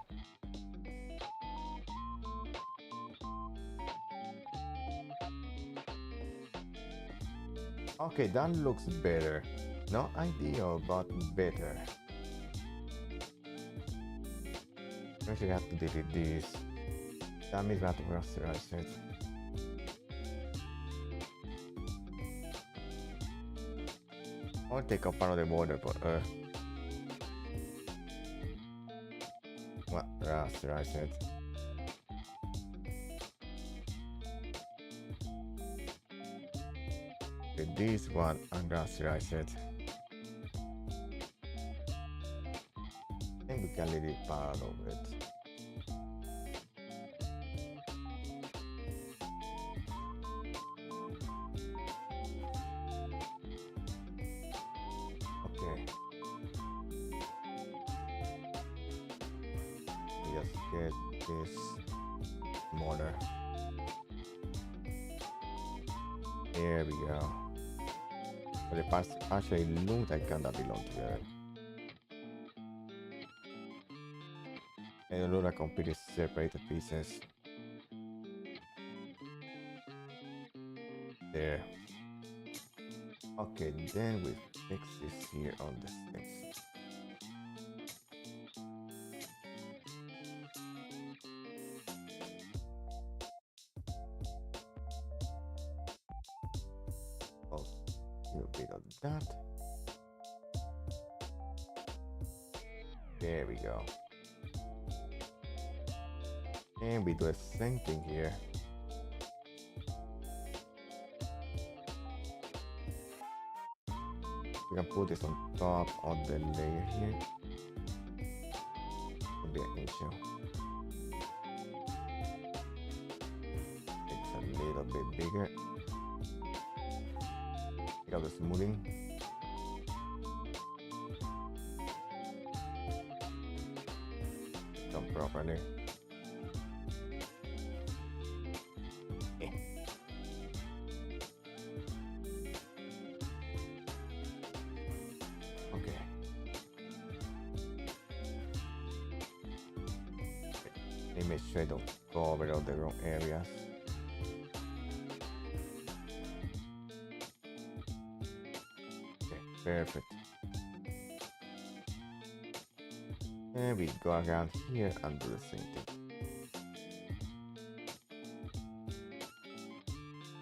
Okay, that looks better. Not ideal, but better. Actually, I have to delete this. That means we have to rasterize it. I'll take up another border, but what? Rasterize it. Okay, this one and rasterize it. And we can leave it part of it. Okay. Just get this smaller. There we go. But the parts actually look like kinda belong together. And it looks like completely separated pieces. There. Okay, then we fix this here on the sticks. Oh, a little bit of that. There we go. And we do the same thing here. We can put this on top of the layer here. It'll be an issue. It's a little bit bigger. Pick up the smoothing. Done properly. Make sure I don't cover all the wrong areas. Okay, perfect. And we go around here and do the same thing.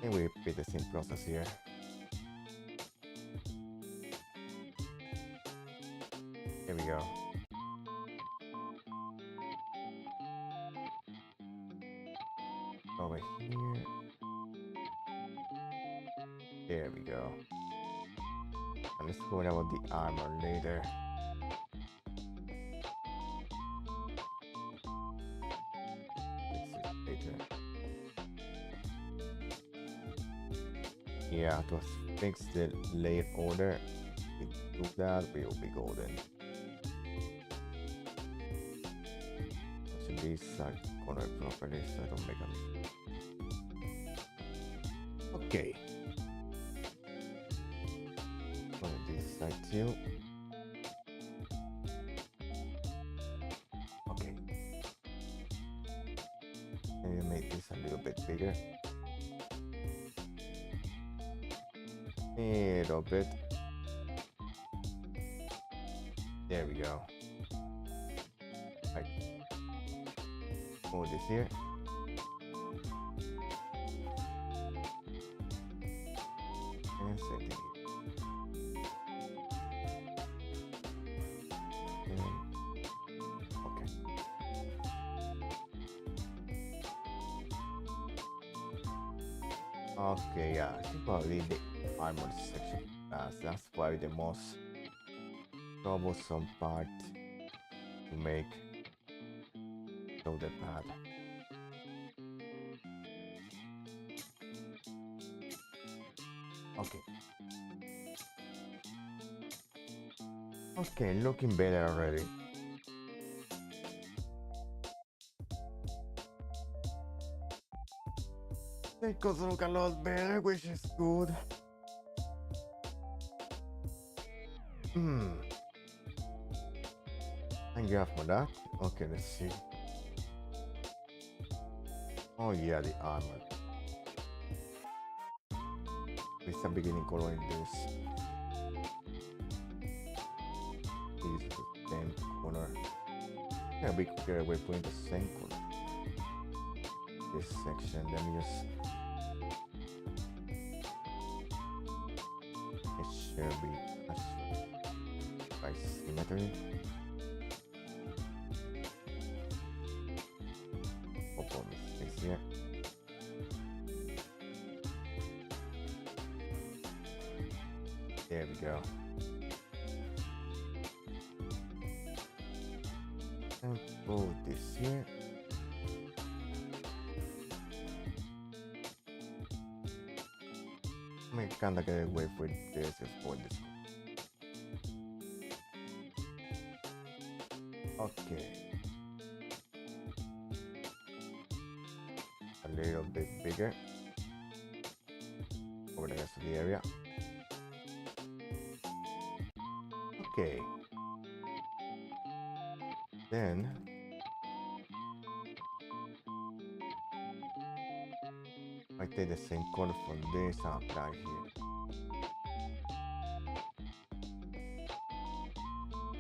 And we we repeat the same process here. Here we go. Over here. There we go. And let's go about the armor later. Yeah, to fix the layer order. If we do that, we will be golden. So these are colored properly so I don't make a mistake. Okay. On this side too. Okay. Maybe make this a little bit bigger. A little bit. There we go. Right. Move this here. And same thing here. And, okay. Okay, yeah, I think probably the armor section. That's probably the most troublesome part to make shoulder pad. Okay. Okay, looking better already. It does look a lot better, which is good. Thank you for that. Okay, let's see. Oh yeah, the armor. We start beginning coloring this. Use the same color. Yeah, we could get away putting the same color. This section, let me just. It should be by symmetry. Couple mistakes here. There we go. And put this here. I kinda get away with this is for this. Okay. A little bit bigger over the rest of the area. Okay. Then I take the same color from this and apply here.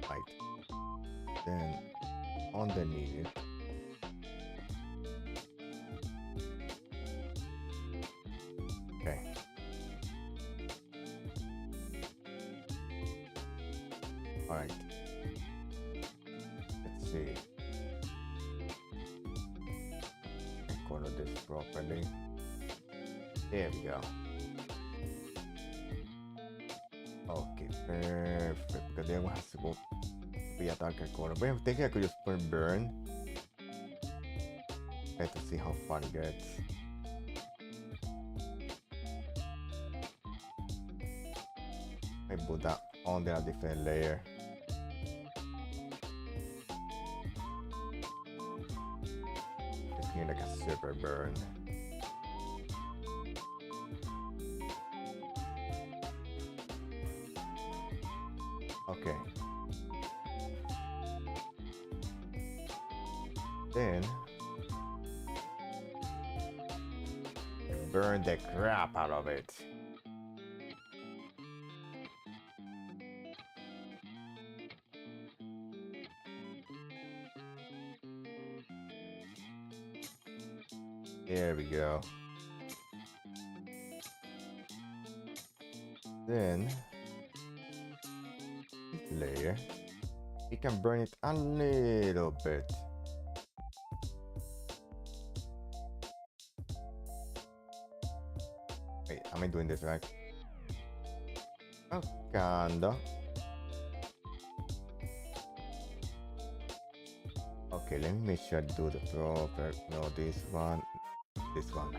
Right. Then underneath it. Okay. Alright. Let's see. Color this properly. There we go. Okay, perfect. Because then we have to go be a darker color. But I'm thinking I could just put burn. I have to see how far it gets. I put that on a different layer. It's like a super burn. Okay. Then burn the crap out of it. There we go. Then this layer, we can burn it a little bit. Wait, am I doing this right? Oh, kinda. Okay, let me make sure I do the proper. No, this one. This one.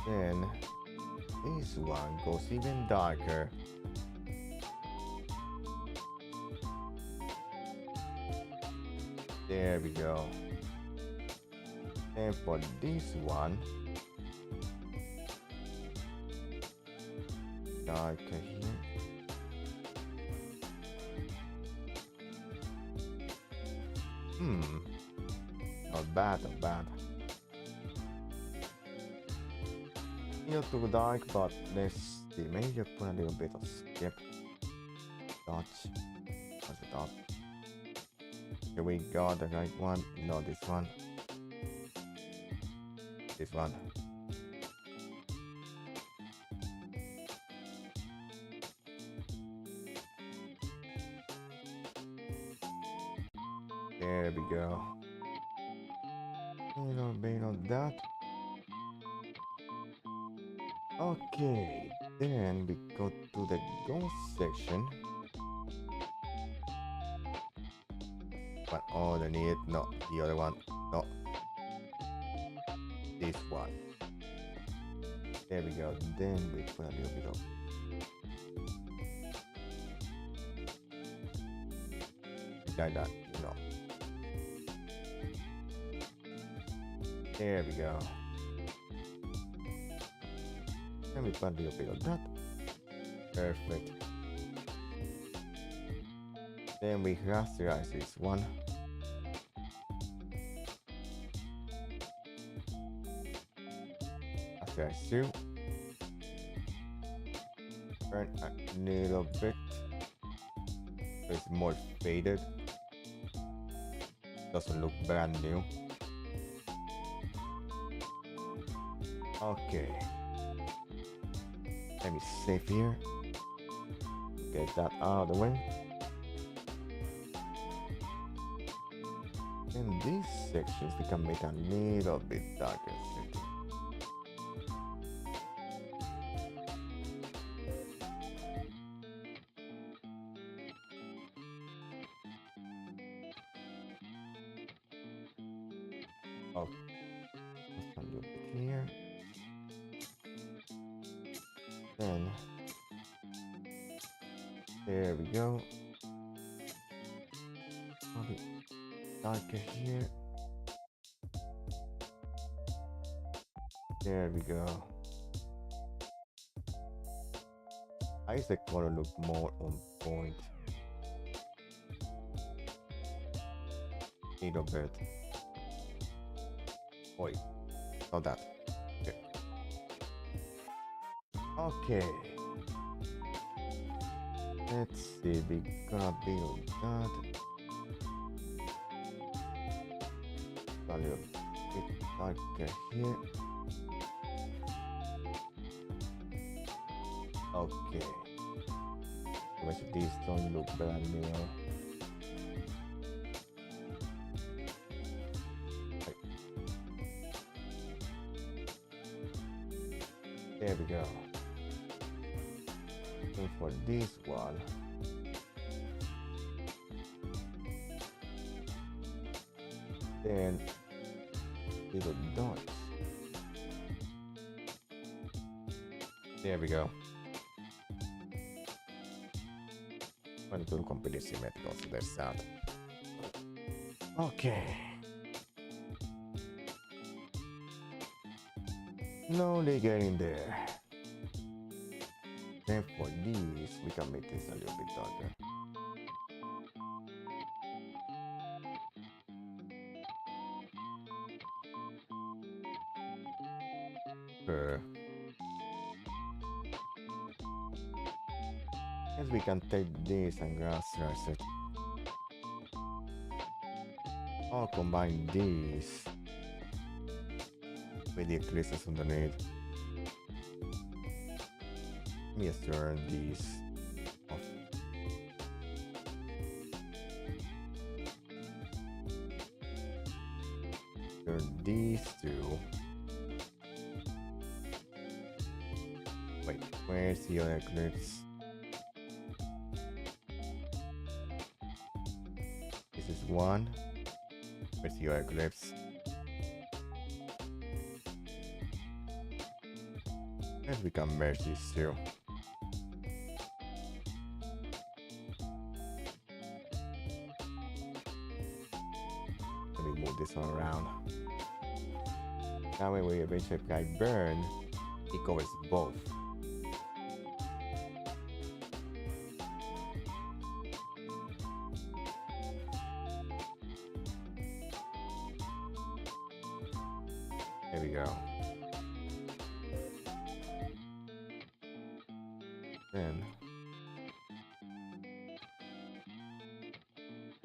Then this one goes even darker. There we go. And for this one, darker here. Not bad, not bad. Not too dark, but let's see. Maybe just put a little bit of skip. Dodge. What's it up? Here we got the right one. No, this one. This one. There we go. A little bit of that. Okay, then we go to the ghost section. But underneath, no, the other one, no. This one. There we go. Then we put a little bit of like that, you know. There we go. And we put a little bit of that. Perfect. Then we rasterize this one. Rasterize two. Burn a little bit. So it's more faded. Doesn't look brand new. Okay. Let me save here. Get that out of the way. In these sections, we can make a little bit darker. Oh, just a little bit here. Then there we go. A bit darker here. There we go. I guess the color look more on point. Little bit. Wait, not that. Okay. Okay. Let's see, we gonna build that. A little bit darker here. Okay. Which these don't look brand new. Right. There we go. And for this one, then little dots. There we go. Want to completely symmetrical, so there's that. Okay. Slowly getting there. Then for these, we can make this a little bit darker. Guess we can take this and rasterize it. I'll combine these with the eclipses underneath. Let me just turn these off. Turn these two. Wait, where's the other eclipse? This is one. Where's the other eclipse? And we can merge these two. Let me move this one around. That way when eventually I burn, it covers both. There we go. Then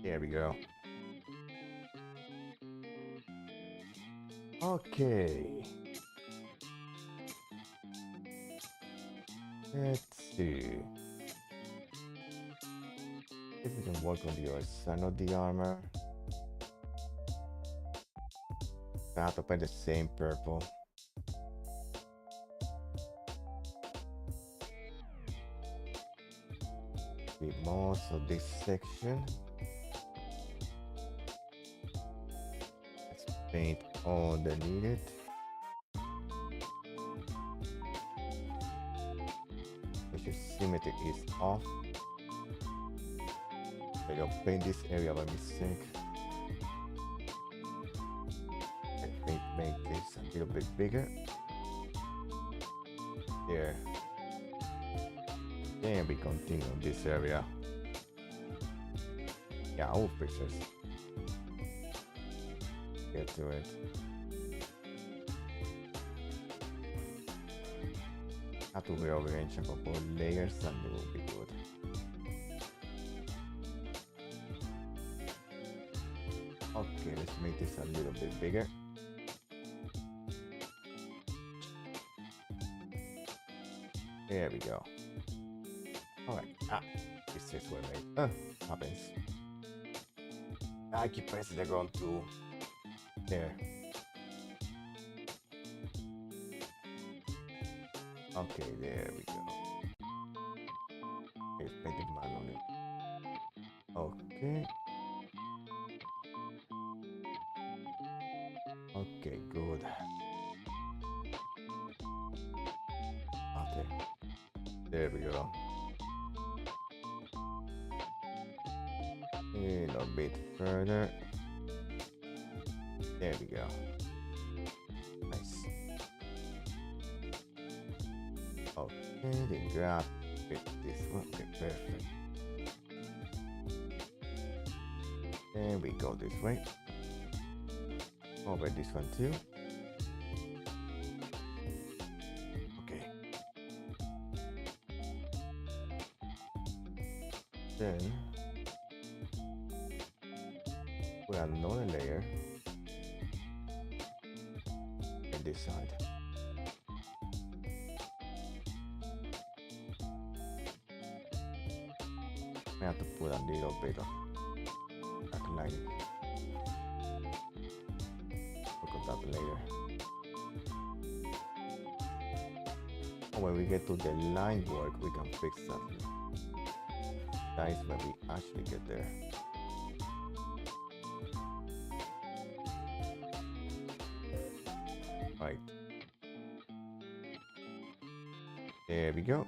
there we go. Okay. Let's see if we can work on the other side of the armor. I have to paint the same purple. With most of this section. Let's paint all the needed. Make sure symmetry is off. I don't paint this area by mistake. Make this a little bit bigger. There. Then we continue on this area. Yeah, I'll fix this. Get to it. Have to rearrange a couple of layers and it will be good. Okay, let's make this a little bit bigger. There we go. Alright, this is what I made. Happens. I keep pressing the ground too. There. Okay, there we go. Let's paint the man on it. Okay. Okay, good. Okay. There we go. A little bit further. There we go. Nice. Okay, then grab it this one. Okay, perfect. Then we go this way. Over this one too. Okay. Then we add another layer on this side. I have to put a little bit of backlighting. Look at that layer. And when we get to the line work, we can fix that. That is when we actually get there. Right. There we go.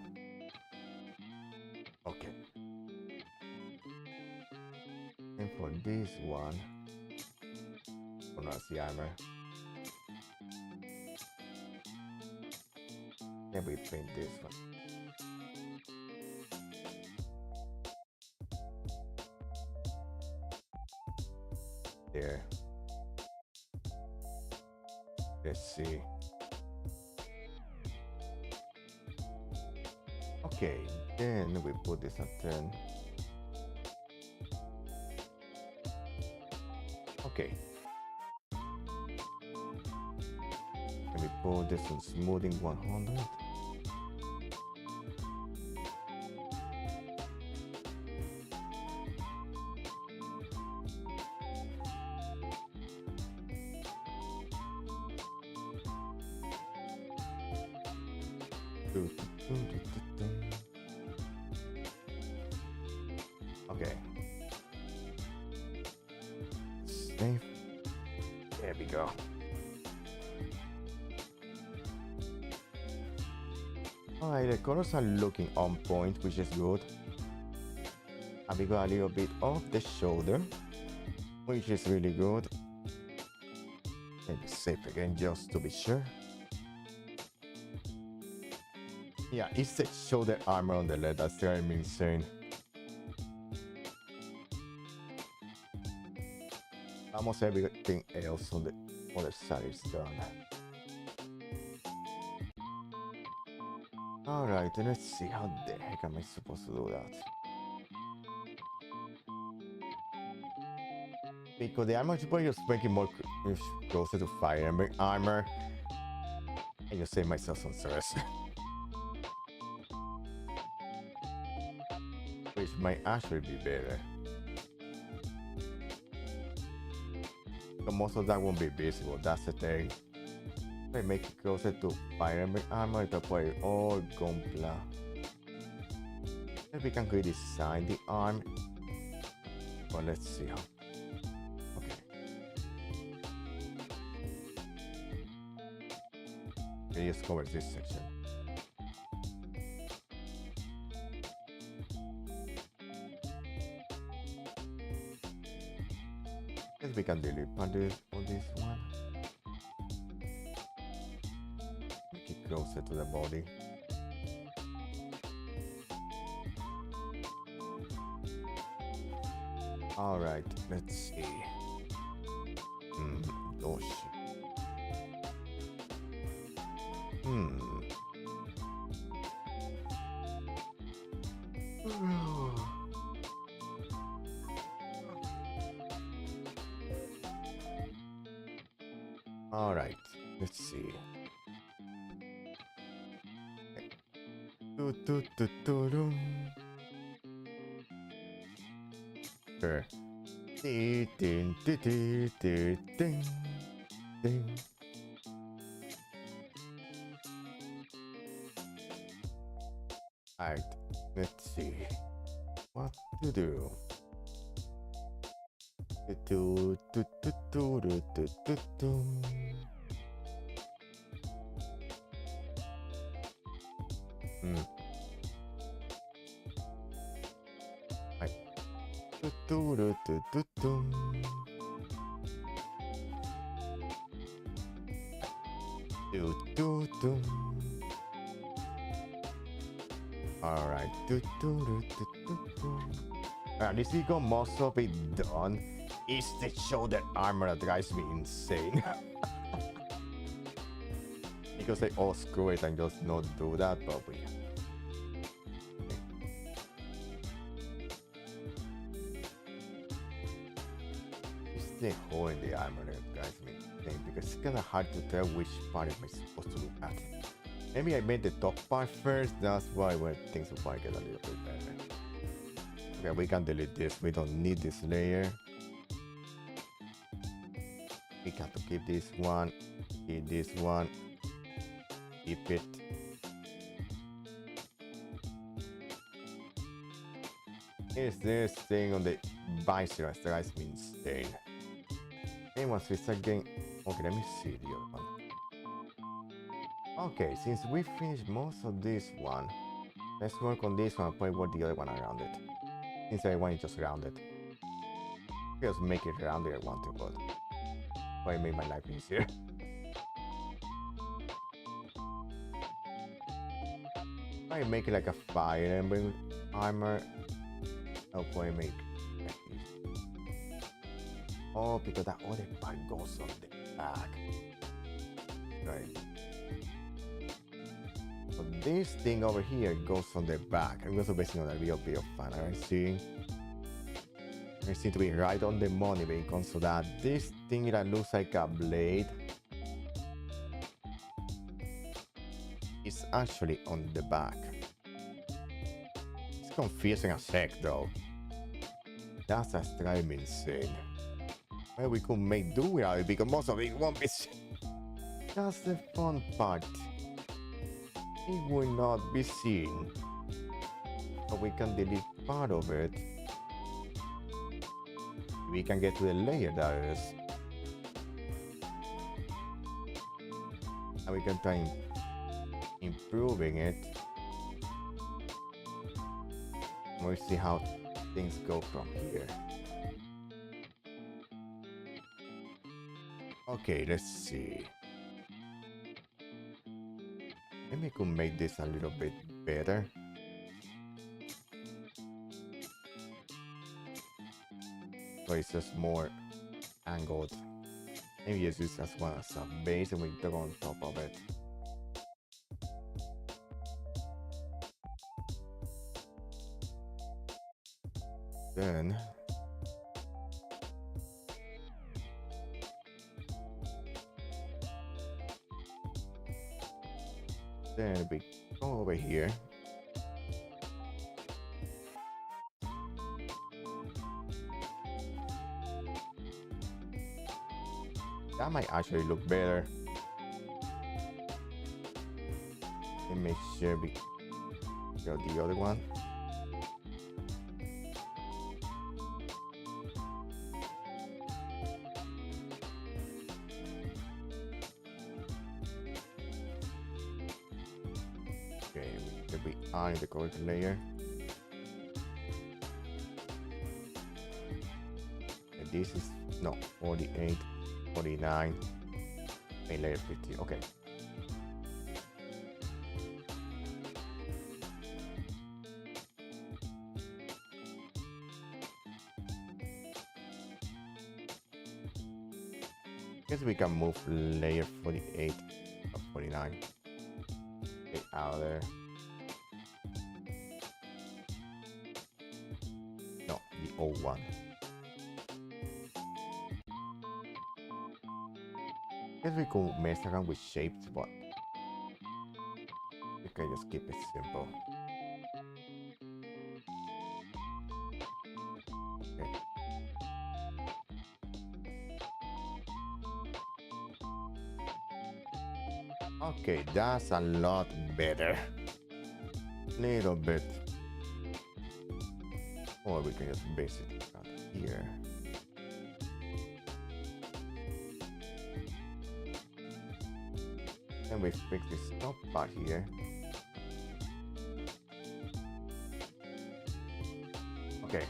Okay. And for this one, the armor. Then we paint this one. There. Let's see. Okay, then we put this at 10. Okay. Let me put this on smoothing 100. Okay. Save. There we go. Alright, the colors are looking on point, which is good. And we got a little bit of the shoulder, which is really good. Let me save again just to be sure. Yeah, it's the shoulder armor on the left that's driving me insane. Almost everything else on the other side is done. Alright, let's see how the heck am I supposed to do that. Because the armor is just making more closer to Fire Emblem armor. I just save myself some stress. Which might actually be better. But most of that won't be visible, that's the thing. If I make it closer to Fire Emblem armor, it'll put it all Gunpla. If we can redesign the arm. But let's see how. Okay. It just covers this section. Guess we can delete on this one. Make it closer to the body. Alright, let's see. Oh shit. Alright, let's see. Sure. Ding. Alright, let's see what to do. Alright. This we got most of it done. It's the shoulder armor that drives me insane. Because I all screw it and just not do that, but we. It's the hole in the armor that drives me insane because it's kinda hard to tell which part am I supposed to look at. Maybe I made the top part first, that's why things will probably get a little bit better. Okay, we can delete this, we don't need this layer. We got to keep this one, keep this one, keep it. Here's this thing on the visor that drives me insane. And once we start getting, okay, let me see the other one. Okay, since we finished most of this one, let's work on this one and probably work the other one around it. Since I want it just rounded. Just make it rounded I want to, but probably make my life easier. I make it like a Fire Emblem armor. I'll probably make like this. Oh, because that other part goes on the back. Right. So this thing over here goes on the back. I'm also basing on a real bit of fan art I'm seeing. I seem to be right on the money when it comes to that. This thing that looks like a blade is actually on the back. It's confusing as heck though. That's just driving me insane. Well, we could make do without it because most of it won't be seen. That's the fun part. It will not be seen. But we can delete part of it. We can get to the layer that is. And we can try improving it. We'll see how things go from here. Okay, let's see. Maybe we could make this a little bit better. So it's just more angled. Maybe use this as one as a base and we go on top of it. Then we go over here. That might actually look better. And make sure we go the other one. Okay, we are in the correct layer. And this is no 48. 49 main layer 50. Okay. Guess we can move layer 48 or 49. Get out of there. No, the old one. Guess we could mess around with shapes, but we can just keep it simple. Okay. Okay, that's a lot better. Little bit. Or we can just base it out here. And we fix this top part here. Okay.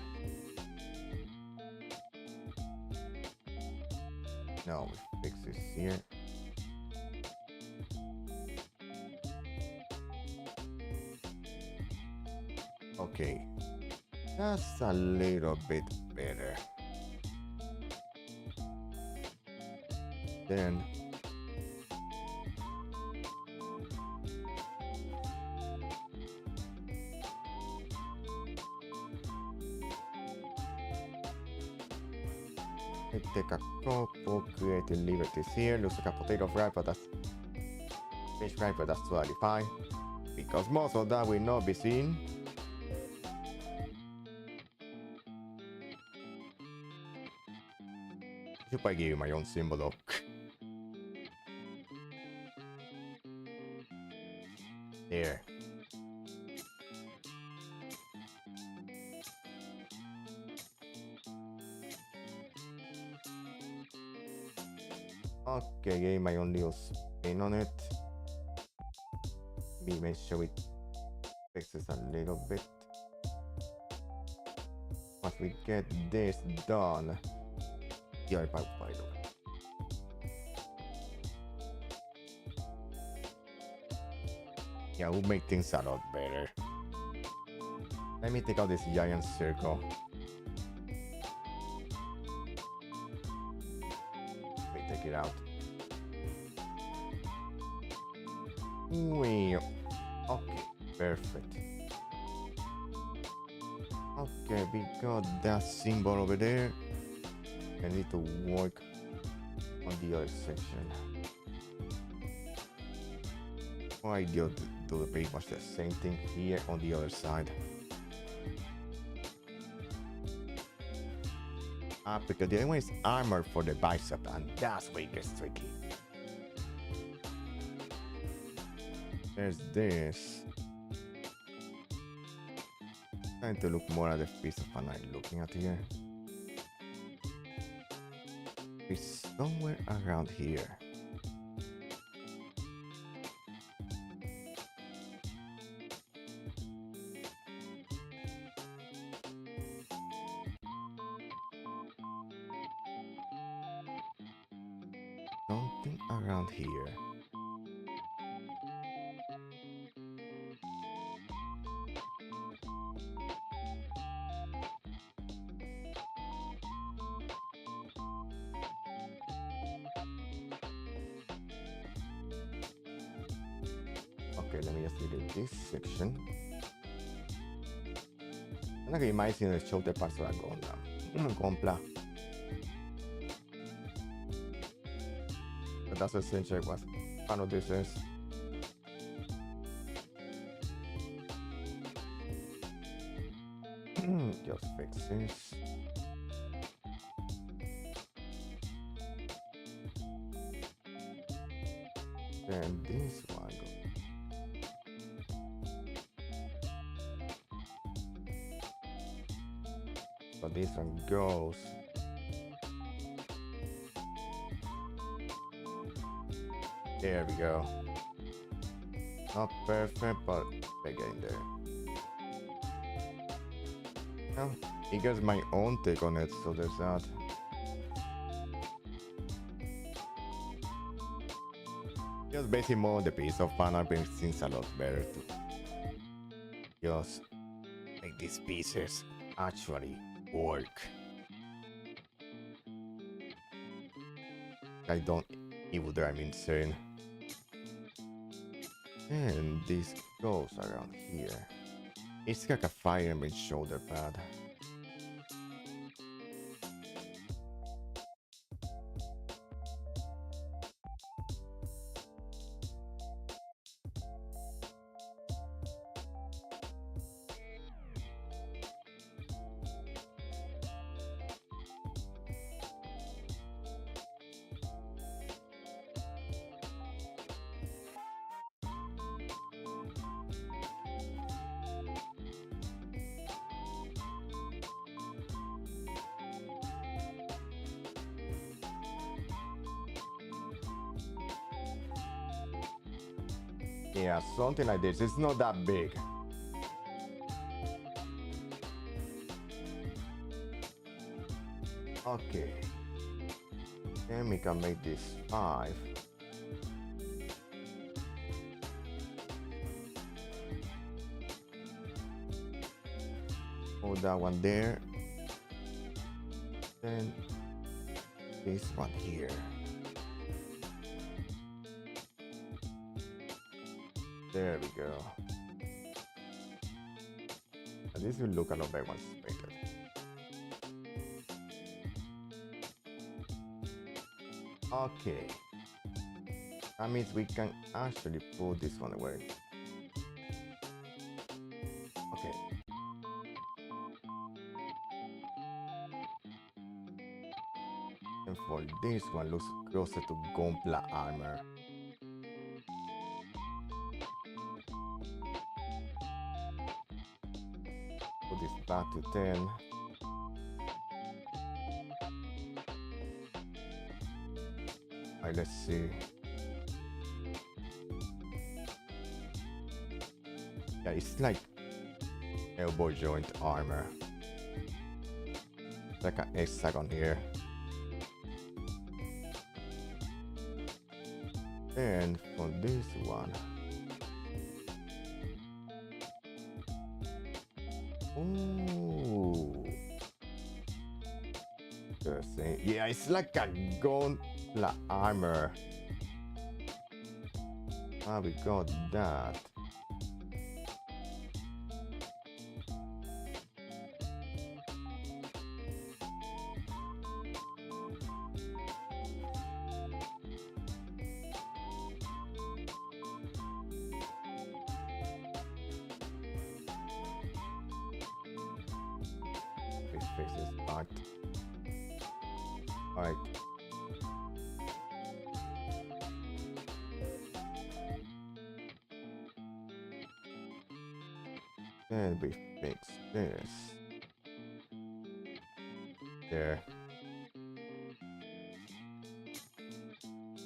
Now we fix this here. Okay. That's a little bit better. Then take a couple creative liberties here. Looks like a potato fry, but that's fish fry, but that's totally fine because most of that will not be seen. I should probably give you my own symbol though. There. Okay, getting my own little spin on it. Let me make sure we fix this a little bit. Once we get this done, yeah, yeah, we'll make things a lot better. Let me take out this giant circle. Take it out. Okay, perfect. Okay, we got that symbol over there. I need to work on the other section. I do pretty much the same thing here on the other side. Because the other one is armor for the bicep, and that's where it gets tricky. There's this. Trying to look more at the piece of an eye looking at here. It's somewhere around here. Something around here. Okay, let me just delete this section. Non è che immagino il show del passo la gonna. Compla. But that's essentially what one of this is. Just fix this. Then this one goes. So this one goes. There we go. Not perfect, but we're getting there. Well, it gets my own take on it, so there's that. Just basically more on the piece of panel brings things a lot better to just make these pieces actually work. I don't even there, I'm insane. And this goes around here. It's like a fireman's shoulder pad. Yeah, something like this. It's not that big. Okay. Then we can make this 5. Hold that one there. Then this one here. There we go. And this will look a lot better once it's painted. Okay. That means we can actually pull this one away. Okay. And for this one, looks closer to Gonpla armor. Put this back to 10. Alright, let's see. Yeah, it's like elbow joint armor. It's like an hexagon here. And for this one, ooh, interesting. Yeah, it's like a gauntlet armor. Ah, we got that. fix this part. Alright. Then we fix this. There.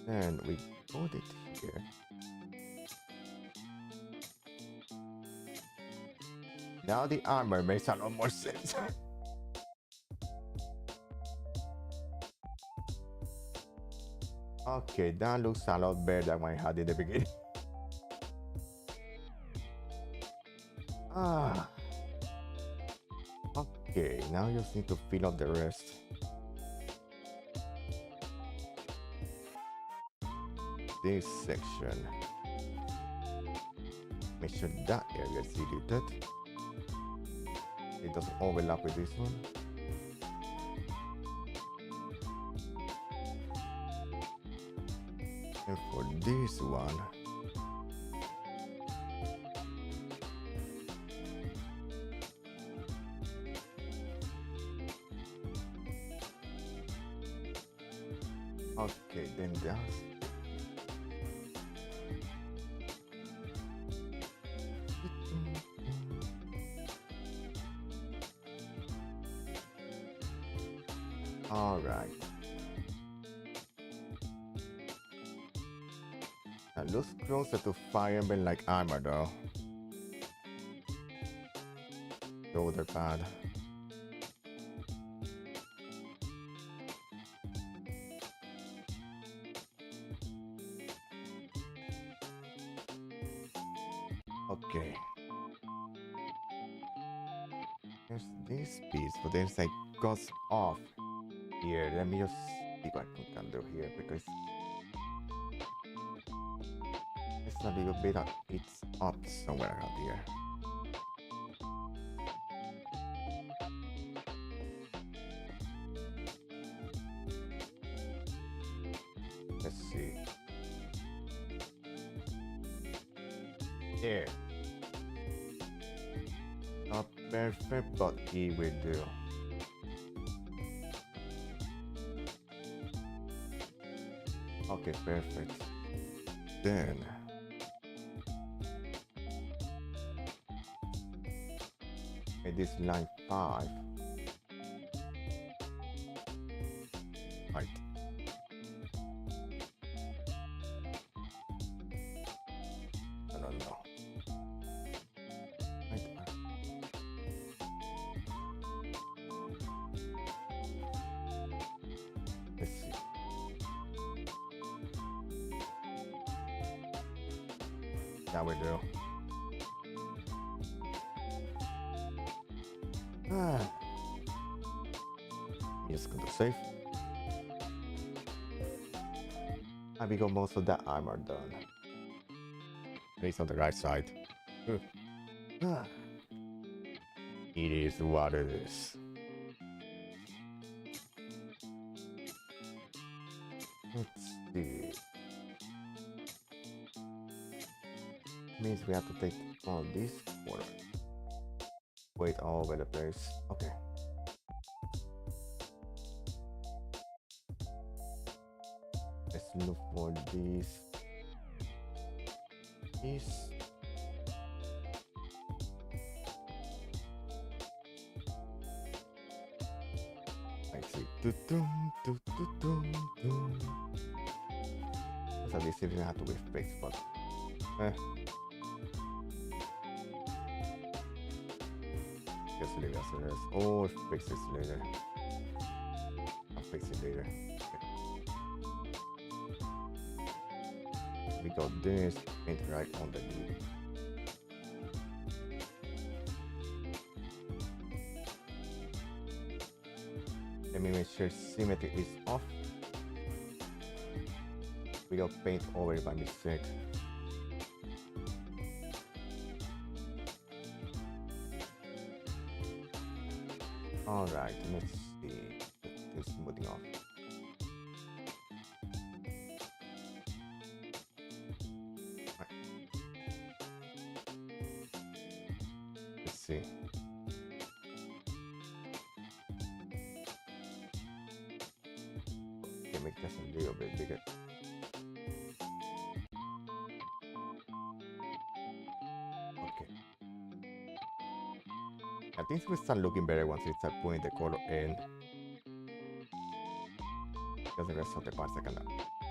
And we put it here. Now the armor makes a lot more sense. Okay, that looks a lot better than what I had in the beginning. Okay, now you just need to fill up the rest. This section. Make sure that area is deleted. It doesn't overlap with this one. And for this one, okay, then that's all right. That looks closer to Fire Emblem like armor though. Shoulder pad. Okay. There's this piece, but then it goes off here. Let me just see what I can do here because it's a little bit of it's up somewhere around here. Let's see. There. Not perfect, but it will do. Okay, perfect. Then make this line 5. Right. No. Right. Let's see. That we do. Just go to save. And we got most of that armor done. It's on the right side. It is what it is. Let's see. Means we have to take all this water. Wait all over the place. Okay. Let's look for this. I see. So this even have to be fixed, but just leave it as it is. Or fix this later. I'll fix it later. We got this paint right on the lid. Let me make sure symmetry is off. We got paint over it by mistake. Alright, let's see. This is moving off. Let's see. make this a little bit bigger. Okay. I think we start looking better once we start putting the color in. Because the rest of the parts are kind of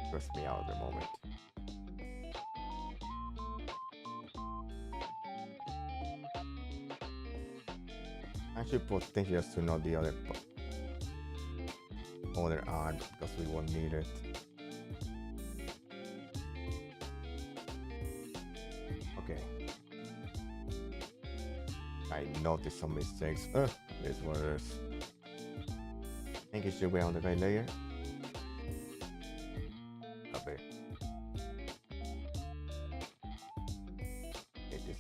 stress me out at the moment. I should potentially just to know the other art because we won't need it. Okay. I noticed some mistakes. This one is. I think it should be on the right layer. Okay. It is.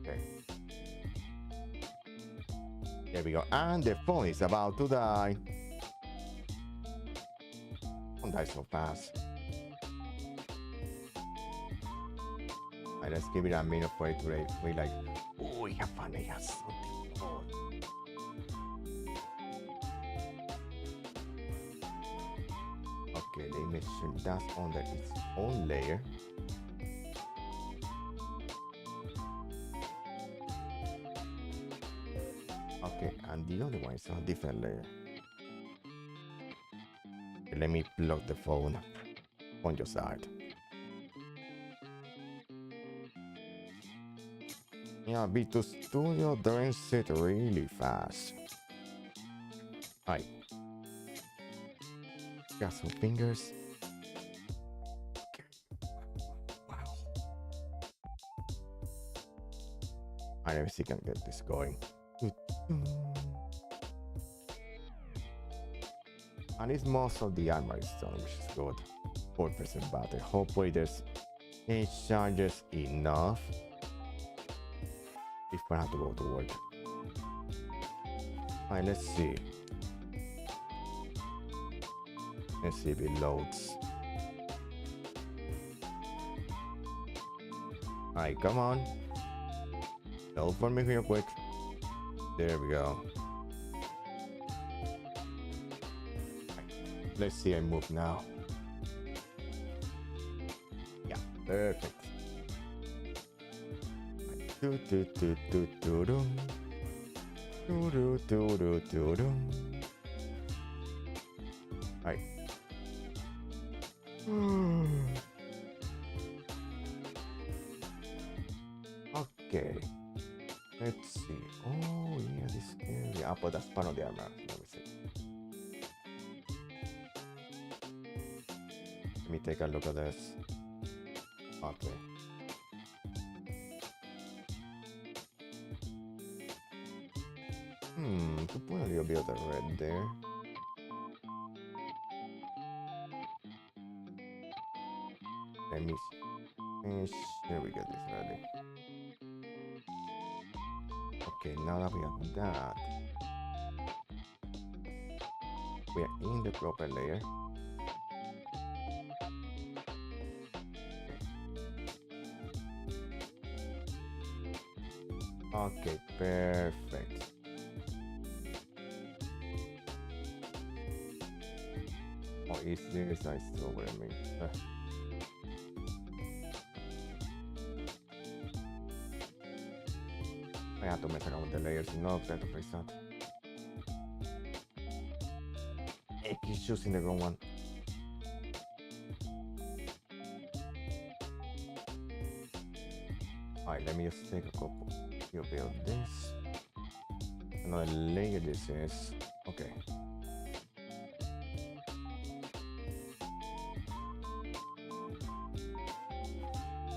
Okay. There we go. And the phone is about to die. Don't die so fast. Alright, let's give it a minute for it to be like, oh, I finally have something on. Okay, let me make sure that's under its own layer. Okay, and the other one is on a different layer. Okay, let me plug the phone on your side. Yeah, B2 Studio drains it really fast. Alright. Got some fingers. Okay. Wow. Alright, let me see if I can get this going. And it's most of the armor is done, which is good. 4% battery. Hopefully there's it charges enough if I have to go to work. Alright, let's see. Let's see if it loads. Alright, come on. Load for me real quick. There we go. Let's see I move now. Yeah, perfect. Do do do do do do do do do do do do. Right. Okay. Let's see. Oh yeah, this area. Ah, but that's part of the armor. Let me see. Let me take a look at this. Okay. Could put a little bit of the red there. Let me finish. There we go, this ready. Okay, now that we have that, we are in the proper layer. Okay, perfect. Oh, is this nice over me? I have to mess around with the layers, no, try to fix that. I keep choosing the wrong one. Alright, let me just take a couple. You build this. Another layer this is. Okay.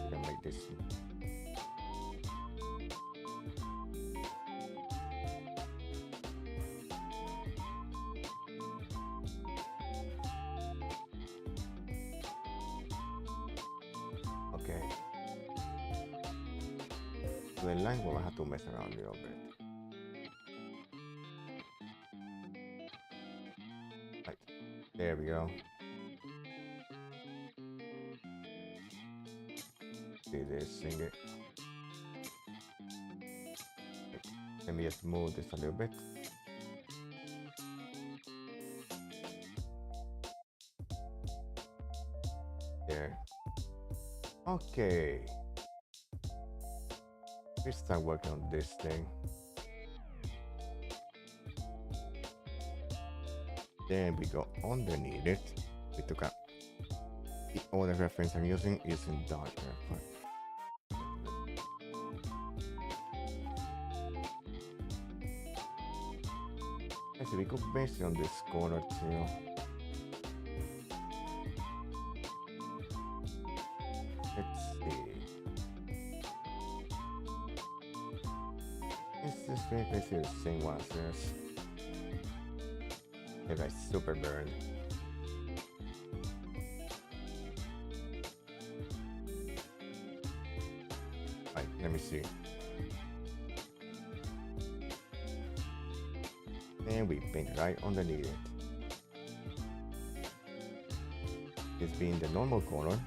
You can make this. Okay. So the line will have to mess around a little bit. Right. There we go. See this, sing it. Let me just move this a little bit. There. Okay. Let's start working on this thing. Then we go underneath it. We took out the only reference I'm using darker. Actually, we could base it on this corner too. Let's see. Is this basically the same one as this? Maybe I super burn. Right, let me see. And we paint right underneath it. This being the normal color.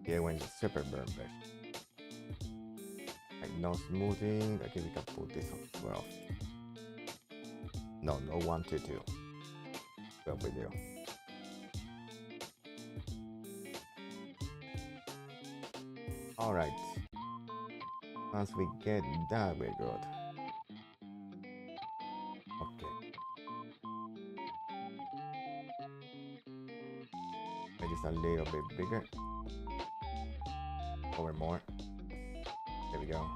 The other one is a super burn brush. Like no smoothing. Okay, we can put this on 12. No, 1 to 2. 12 we do. Alright. Once we get that, we're good. Okay. Make this a little bit bigger. Over more. There we go.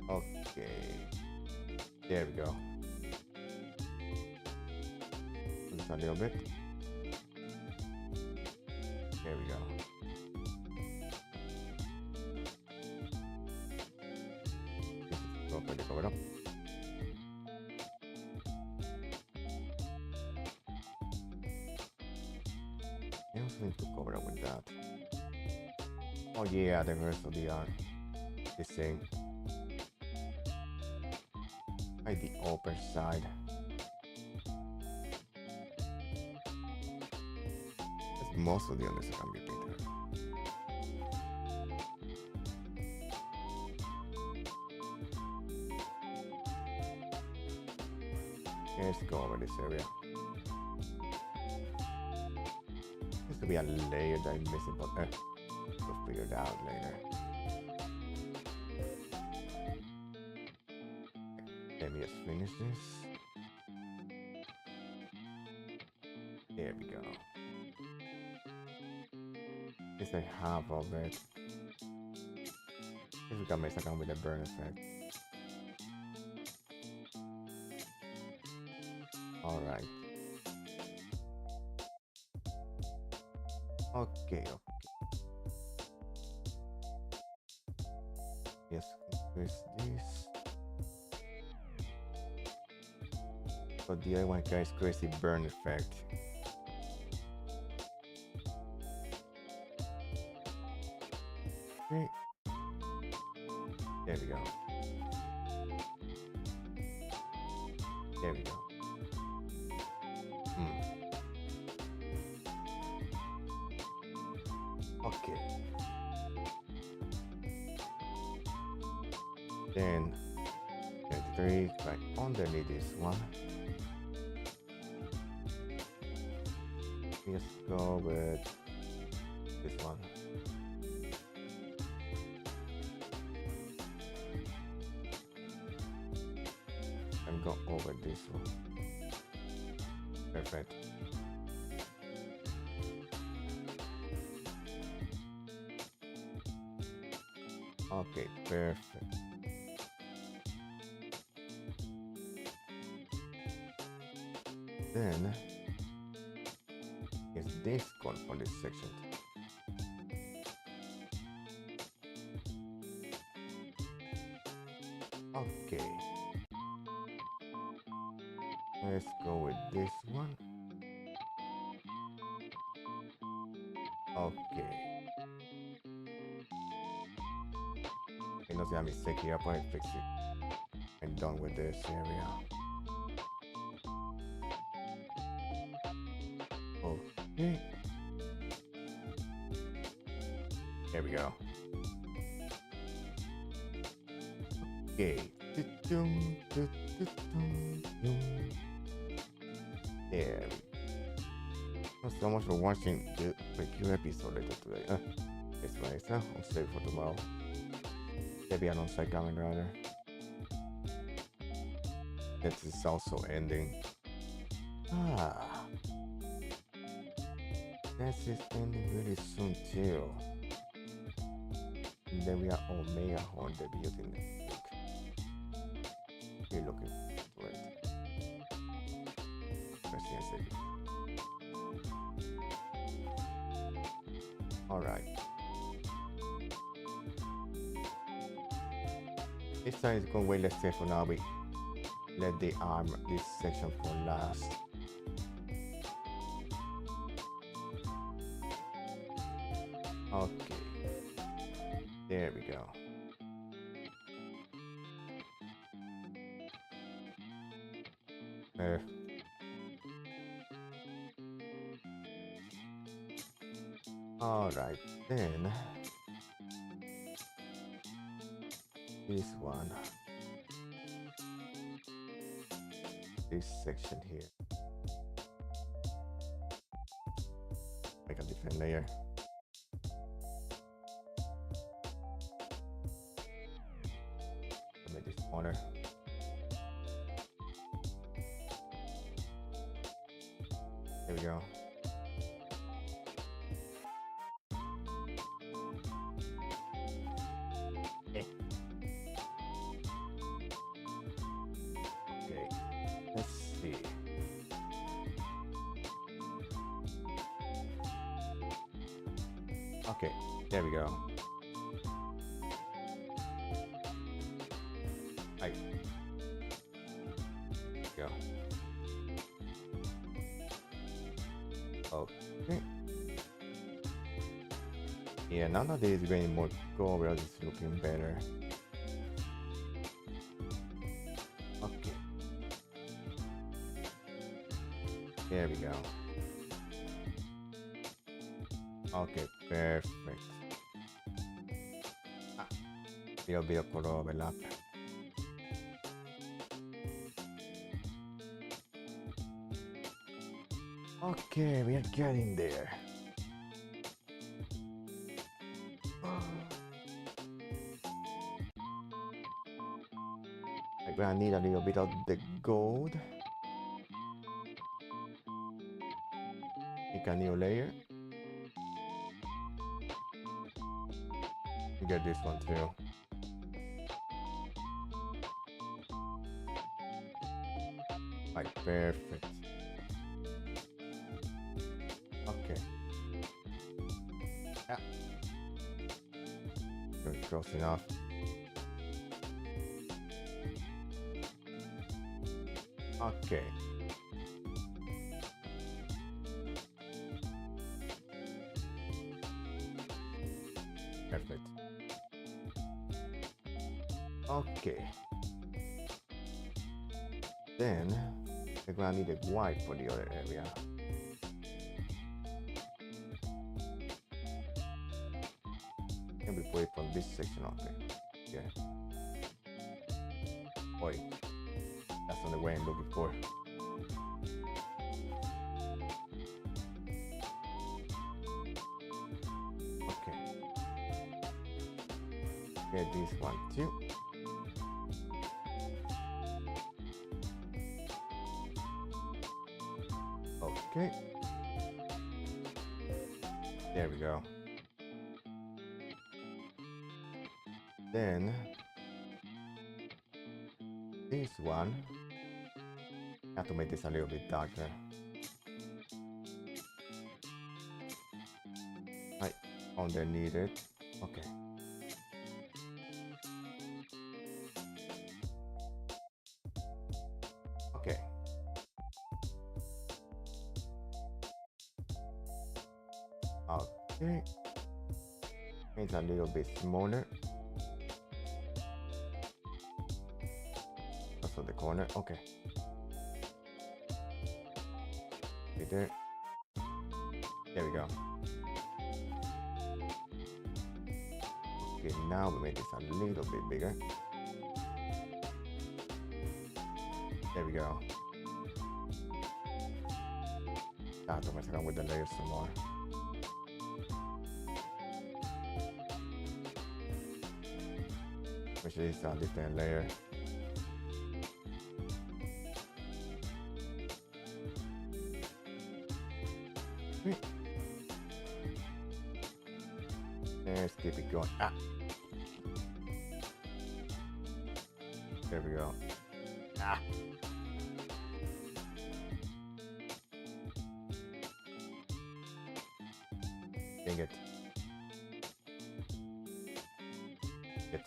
Okay. There we go. Just a little bit. There we go. This is properly covered up. I also need to cover up with that. Oh yeah, the rest of the art. This thing. Like the upper side. That's most of the others that can be painted. Let's go over this area. Used to be a layer that I'm missing, but we'll figure it out later. Let me just finish this. There we go. It's like half of it. If we can mess around with the burn effect. Alright. Okay. Yes, increase this. But the other one carries crazy burn effect. Okay. There we go. There we go. Okay. Then 23 right underneath this one. Let's go with this one. And go over this one. Perfect. Okay, perfect. Then is this one for this section. Okay. Let's go with this one. Okay. I know see a mistake here, but I fix it. I'm done with this area. Okay. There we go. Okay. There. Thanks so much for watching the review episode later today. It's right, I'll save for tomorrow. Maybe an on-site coming rather. This is also ending. This is ending really soon too. And then we are Omega Horn debuting next week. We're looking forward to it. Especially in second. Alright. This time is going way less safe for now. We let the arm this section for last. Okay. There we go. Alright, then this one, this section here, make a different layer. Make this smaller. There we go. Okay, let's see. Okay, there we go. Right. Go. Okay. Yeah, nowadays getting more coverage is looking better. Okay. There we go. Okay, perfect. Little bit of color overlap. Okay, we are getting there. I'm gonna need a little bit of the gold. Make a new layer. You get this one too. Right, perfect. Okay. Yeah. Good, close enough. Okay. Perfect. Okay. Then we're gonna need a white for the other area. And we put it from this section. Okay. Yeah. Boy, that's not the way I'm looking for. Okay. Get this one too. Okay. There we go. Then this one, I have to make this a little bit darker. Right, underneath it. Okay. Okay. Okay. It's a little bit smaller. Also the corner. Okay. Right there. There we go. Okay, now we make this a little bit bigger. There we go. Ah, to mess around with the layers some more. Which is a different layer. Let's keep it going. Ah! There we go. Ah! Dang it. It.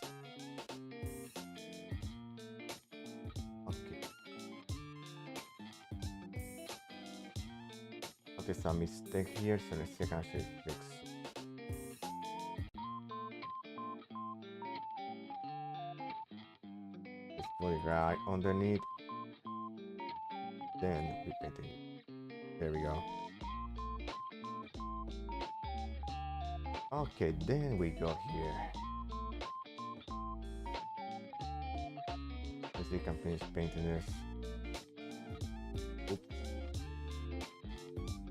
Okay. Okay, some mistake here, so let's see if I can actually fix. Just put it right underneath. Then we paint it. There we go. Okay, then we go here. Let's see if I can finish painting this. Oops.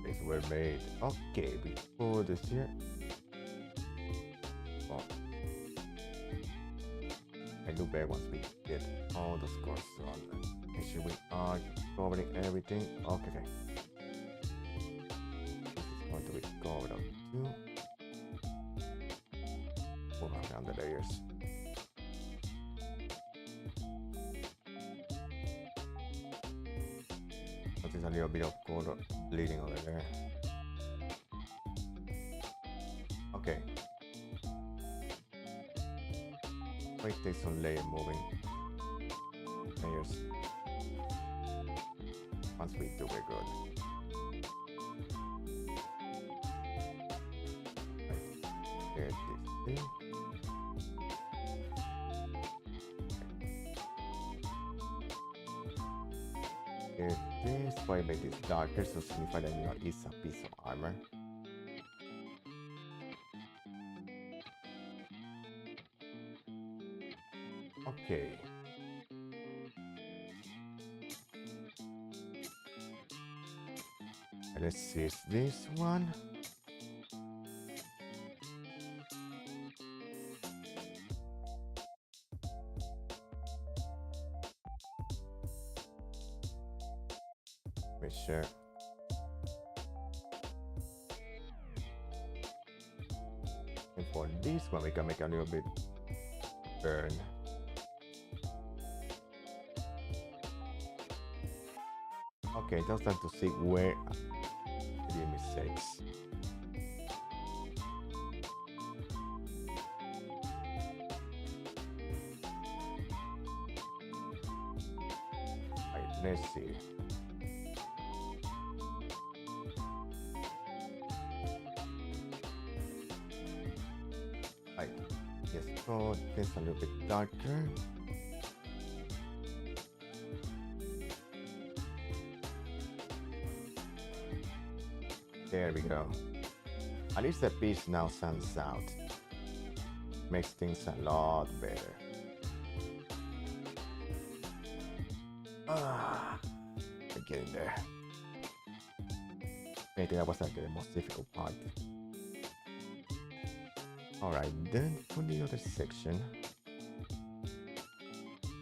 These were made. Okay, we put this here. Oh. I do better once we get all the scores on. Make sure we are covering everything. Okay. This is going to be covered up too. Move around the layers. Notice a little bit of color bleeding over there. Okay. Might take some layer moving. Layers. Once we do, we're good. Right. There's this thing. This why I made this darker, so signify that it's a piece of armor. Okay. Let's see, is this one? Make sure. And for this one, we can make a little bit burn. Okay, just have to see where I did mistakes. Right, let's see. Right, yes, so this a little bit darker. There we go. At least the piece now stands out. Makes things a lot better. Ah, we're getting there. I think that was like the most difficult part. Alright, then for the other section,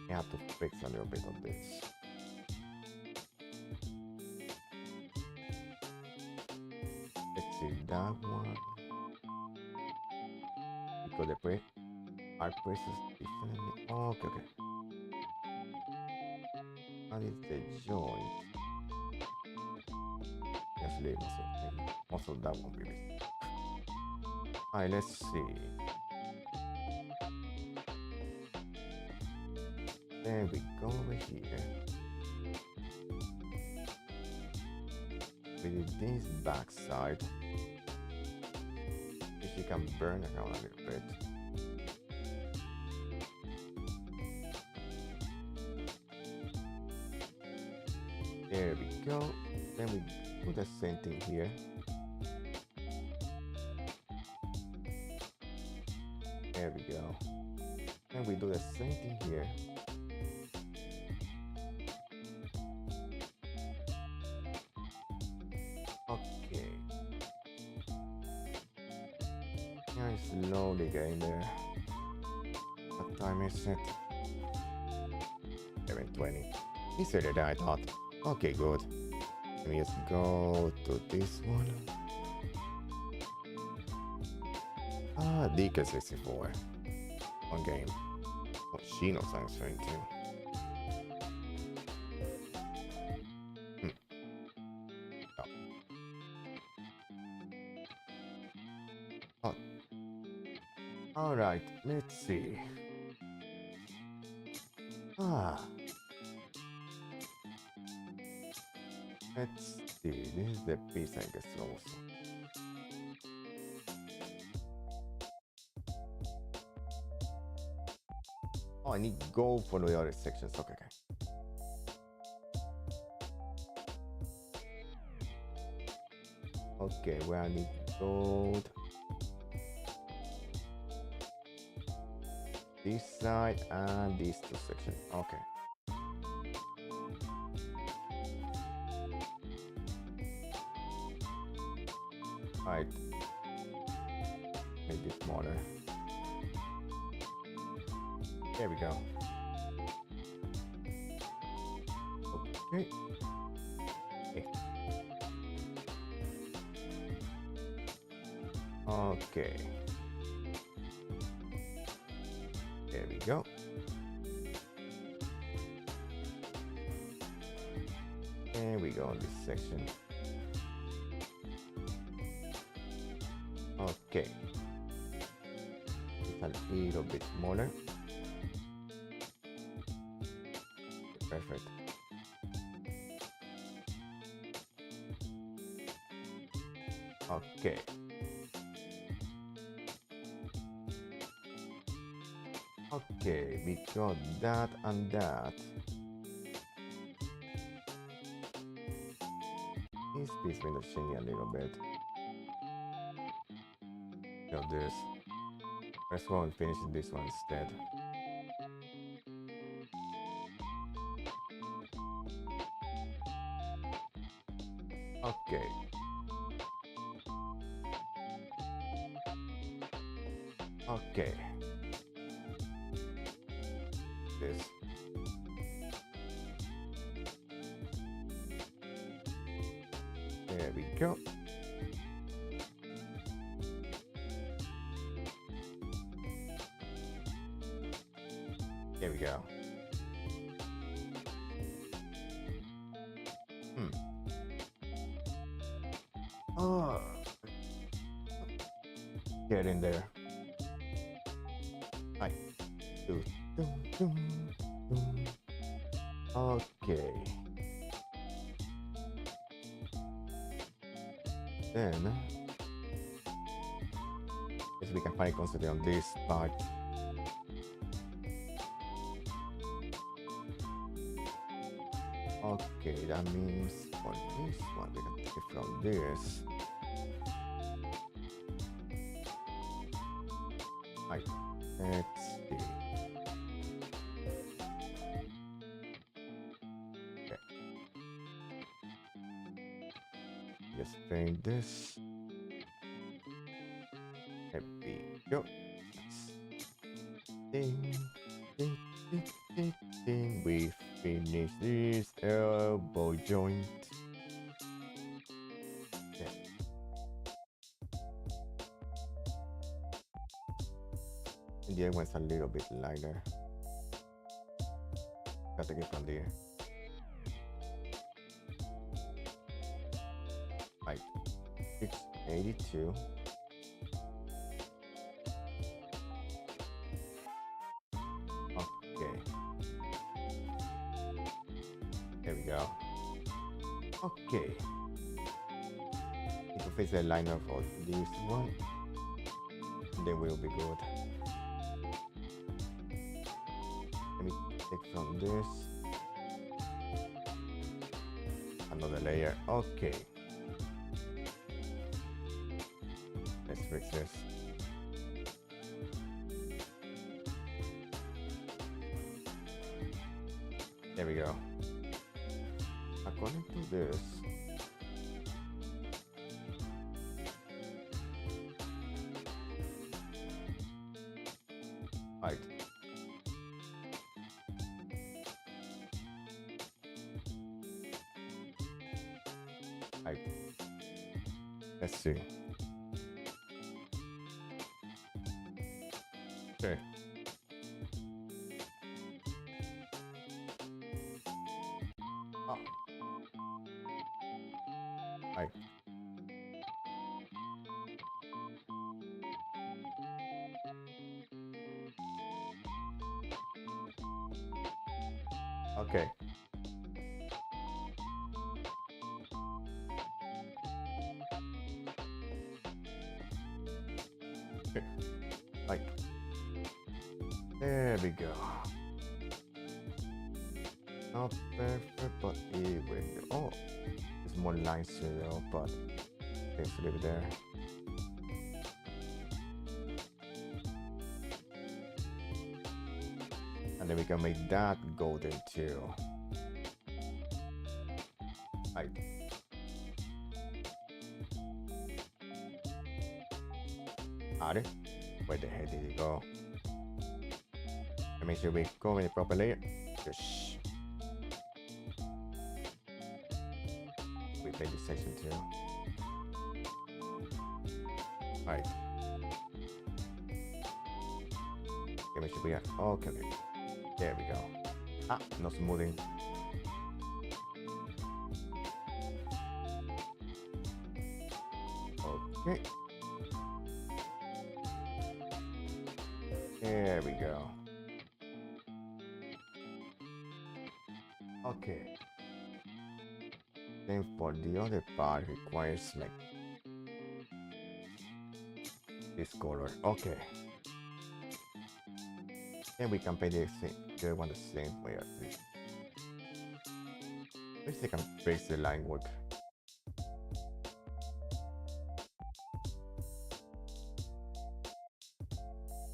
I have to fix a little bit of this. Let's see that one. Because the press, our press is differently. Okay, okay. What is the joint? Just leave us. Also, that won't be missing. Alright, let's see. There we go over here. We did this backside. If you can burn around a little bit. There we go. Then we do the same thing here. There we go. And we do the same thing here. Yeah, slowly getting there. What time is it? 7:20. Easier than I thought. Okay, good. Let me just go to this one. Ah, DK 64. One game. Oh, she knows I'm trying too. Oh. Alright, let's see. Let's see. This is the piece I guess also. Oh, I need gold for the other sections. Okay. Okay, where I need gold. This side and these two sections. Okay. Right. Make it smaller. There we go. Okay. Okay. There we go. There we go in this section. Okay. It's a little bit smaller. Perfect. Okay. Okay, we got that and that. This piece will change a little bit. Got this. Let's go and finish this one instead. Okay. Okay. This. There we go. There we go. Oh. Get in there. Hi. Okay. Then, yes, we can finally concentrate on this part. Okay, that means for this one, we can take it from this. Right, let's see. Okay. Just paint this. There we go. Ding, ding, ding, ding, ding. We finish this elbow joint. Okay. And the other one's a little bit lighter. Gotta get from there. Right. 682. Okay. There we go. Okay. Need to fix the liner for this one. And then we'll be good. Let me take from this. Another layer. Okay. Let's fix this. There we go. According to this, Right. Let's see. Okay. Oh. Right. Okay. Okay. Right. There we go. Not perfect, but it will. Oh, it's more lines here, but let's leave it there. And then we can make that golden too. Right. Are where the heck did it go? Make sure we go in it properly. Yes. We made this section too. Right. Okay, make sure we got. Okay. There we go. Ah, no smoothing. Okay. There we go. Okay. Then for the other part requires like this color. Okay. And we can paint the one the same way at least. Let's see if I can fix the line work.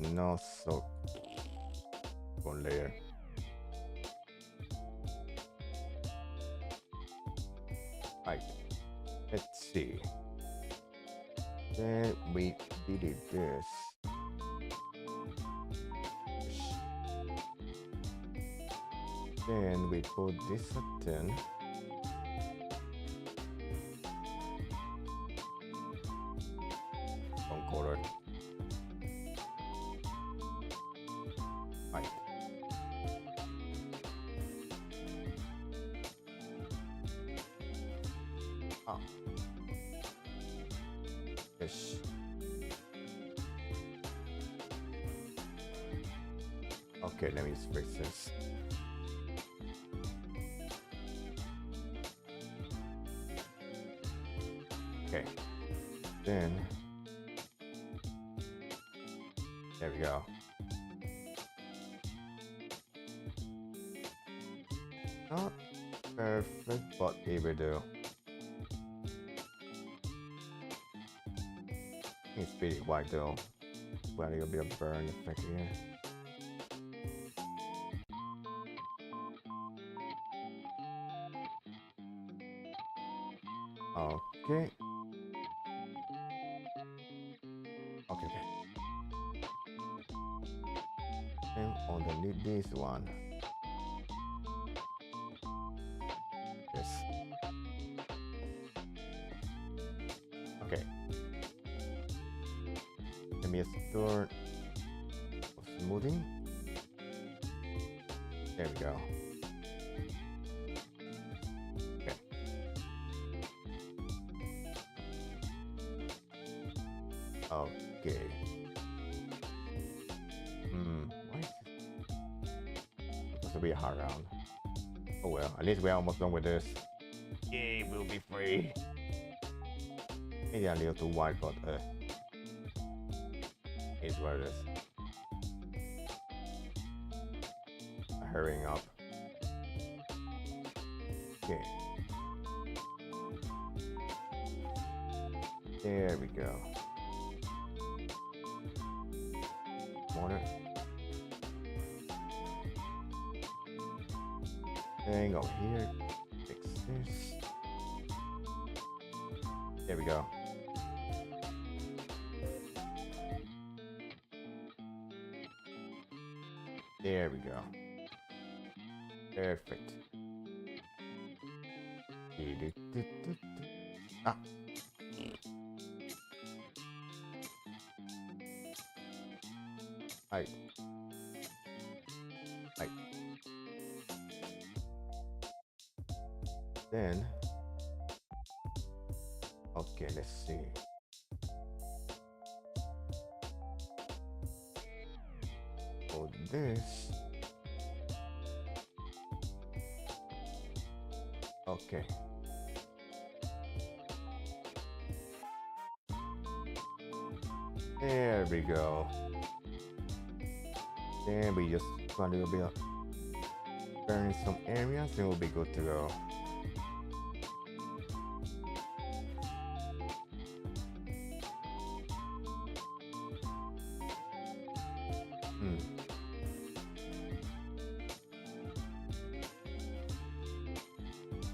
Not so one layer. Right. Let's see. Then we did this. Then we put this at 10. One color. Right. Ah. Yes. Okay, let me just fix this. Okay. Then there we go. Not perfect, but it will do. It's pretty white though. But a little bit of burn effect here. Okay. Okay. And underneath this one. Yes. Okay. Let me store smoothing. There we go. Okay. Okay. Why is it supposed to be a hard round? Oh well, at least we're almost done with this. Yay, we'll be free. Maybe a little too wide, but it's what it is. Hurrying up. Okay. There we go. Water. Then go here. Fix this. There we go. There we go. Perfect. Ah. Right. Right. Then, okay, let's see. For this, okay. There we go. Then we just do a little bit of burn some areas and we'll be good to go.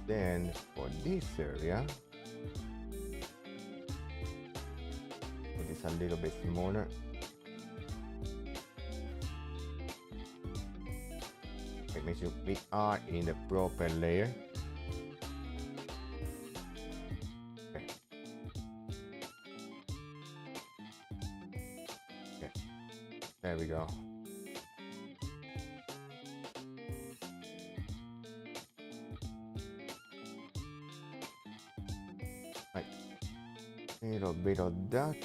Then for this area, it is a little bit smaller. Make sure we are in the proper layer. Okay. Okay. There we go. Right. A little bit of that.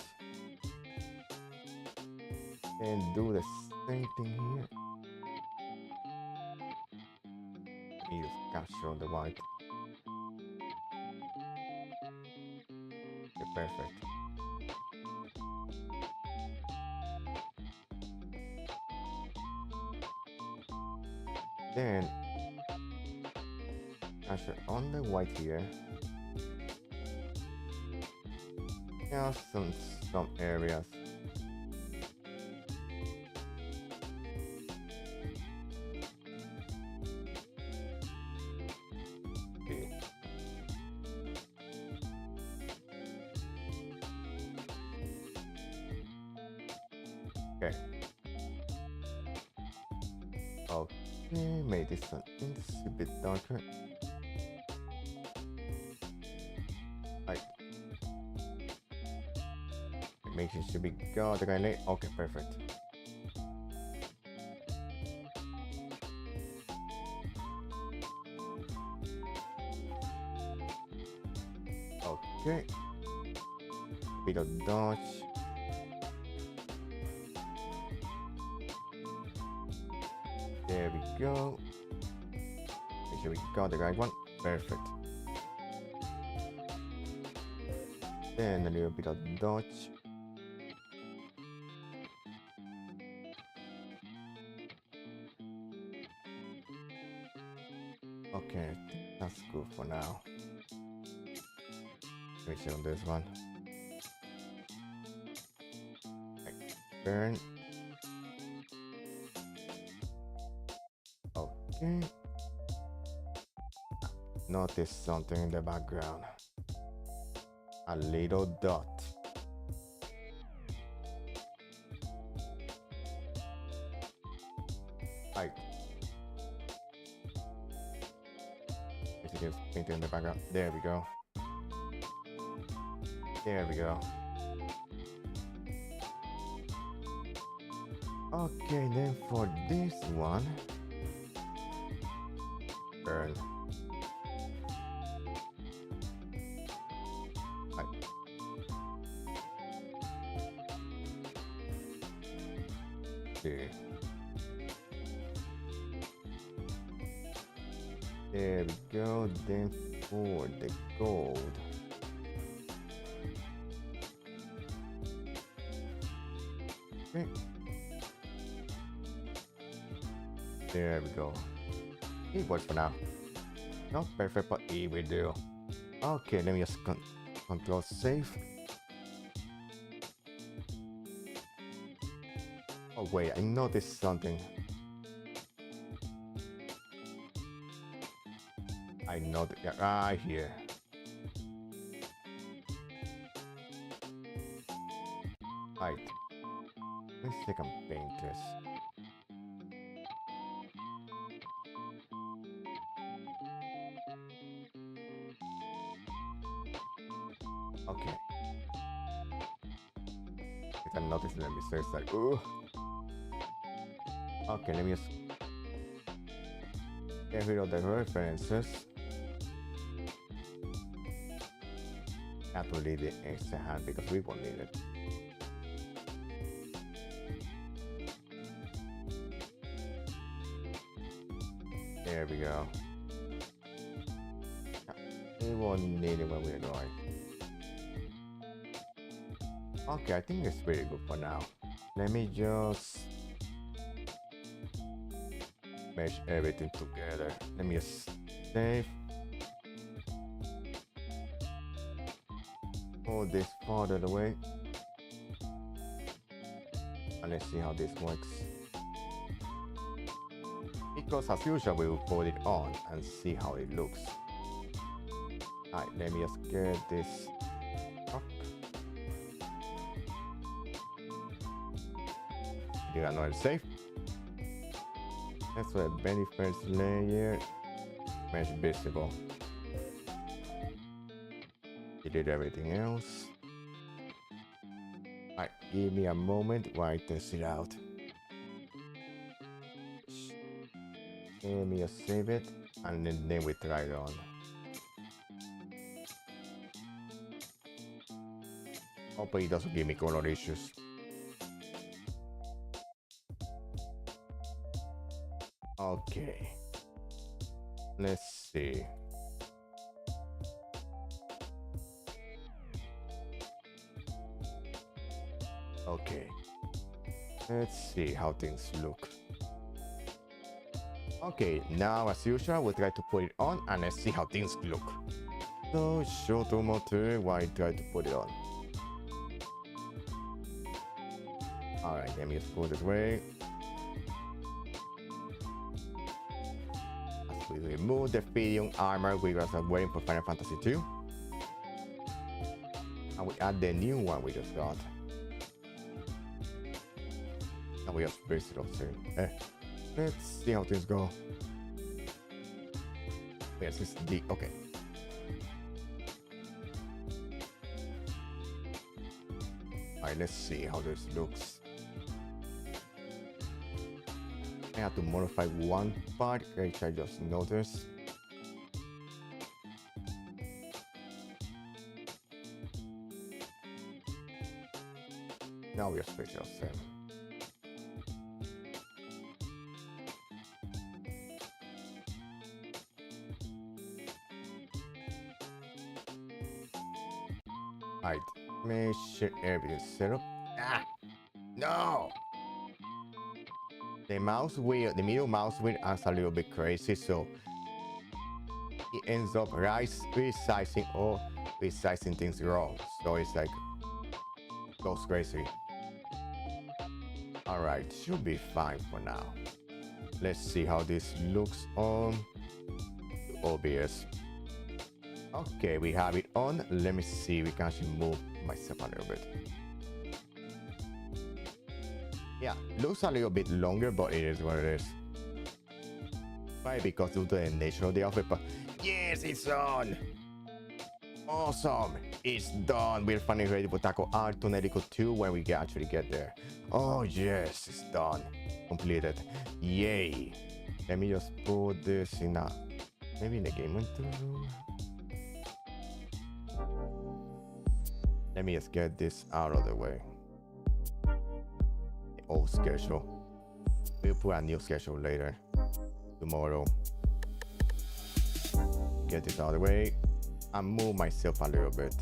And do the same thing here. Use capture on the white. Okay, perfect. Then capture on the white here. Just some areas. Okay. Okay, make this one a bit darker. Right. Make sure it should be got the guy late. Okay, perfect. Okay. Bit of dodge. There we go. Make sure we got the right one. Perfect. Then a little bit of dodge. Okay, I think that's good for now. Let me check on this one. Burn. Okay. Notice something in the background. A little dot. Right. If you can paint it in the background. There we go. There we go. Okay, then for this one, burn. Right. See. There we go. Then for the gold. Okay. There we go. It works for now. Not perfect, but it will do. Okay, let me just control save. Oh wait, I noticed something. I know that, yeah, right here. Right. Let's see if I can paint this. Okay. I can notice the mistakes like, ooh. Okay, let me just get rid of the references. Have to leave the extra hand because we won't need it. There we go. We won't need it when we're going. Okay, I think it's pretty good for now. Let me just mesh everything together. Let me just save. Pull this farther away. And let's see how this works. Because as usual, we will put it on and see how it looks. Alright, let me just get this up. Do another save. That's the very first layer. Mesh visible. Delete everything else. Alright, give me a moment while I test it out. Let me just save it and then we try it on. Hopefully it doesn't give me color issues. Okay. Let's see. Okay. Let's see how things look. Okay, now as usual, we'll try to put it on and let's see how things look. So, short motor while I try to put it on. Alright, let me just put it away. As we remove the Firion armor we were wearing for Final Fantasy II. And we add the new one we just got. And we just base it off soon. Let's see how things go. Yes, it's the okay. Alright, let's see how this looks. I have to modify one part, which I just noticed. Now we are switching off them. Alright, make sure everything's set up. Ah! No! The mouse wheel, the middle mouse wheel acts a little bit crazy, so it ends up resizing or resizing things wrong. So it's like, goes crazy. Alright, should be fine for now. Let's see how this looks on OBS. Okay, we have it on. Let me see, we can actually move myself a little bit. Yeah, looks a little bit longer, but it is what it is. Probably because due to the nature of the outfit, but yes, it's on! Awesome! It's done! We're finally ready to tackle our tonelico 2 when we actually get there. Oh yes, it's done. Completed. Yay! Let me just put this in a... maybe in the game room. Let me just get this out of the way. The old schedule. We'll put a new schedule later. Tomorrow. Get this out of the way. And move myself a little bit.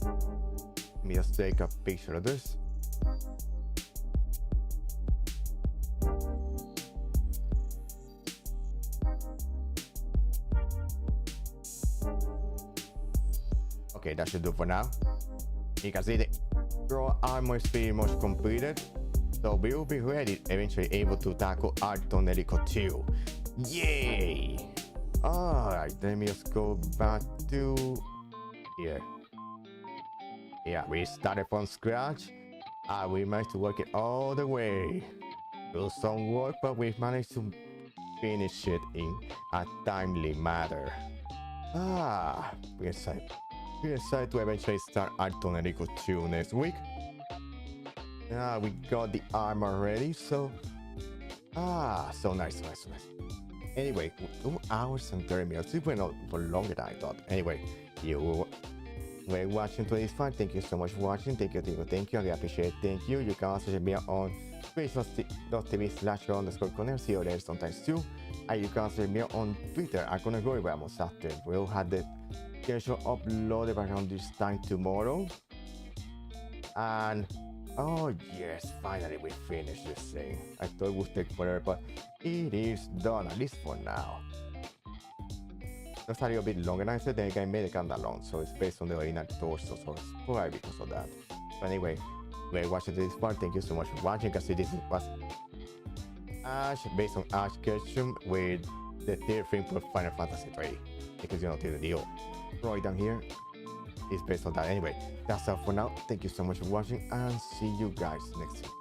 Let me just take a picture of this. Okay, that should do for now. You can see the Croix armor is pretty much completed. So we will be ready, eventually able to tackle our tonelico 2. Yay! Alright, let me just go back to here. Yeah, we started from scratch. We managed to work it all the way. Do some work, but we managed to finish it in a timely manner. We're excited. We're excited to eventually start our Tonelico 2 next week. We got the armor ready, so so nice. Anyway, 2 hours and 30 minutes. It went on for longer than I thought. Anyway, you were watching today's fun. Thank you so much for watching. Thank you. I really appreciate it. Thank you. You can also check me out on twitch.tv/_Connor. See you there sometimes too. And you can also check me out on Twitter. I'm gonna go where I'm after. We'll have the schedule uploaded around this time tomorrow. And oh yes, finally we finished this thing. I thought it would take forever, but it is done, at least for now. It's a little bit longer than I said, then I made it kinda long, so it's based on the inner torso, so it's probably because of that. But anyway, we're watching this part. Thank you so much for watching. You can see this was Ash, based on Ash Ketchum with the third thing for Final Fantasy 3. Because you know the deal. Croix down here is based on that. Anyway, that's all for now. Thank you so much for watching and see you guys next week.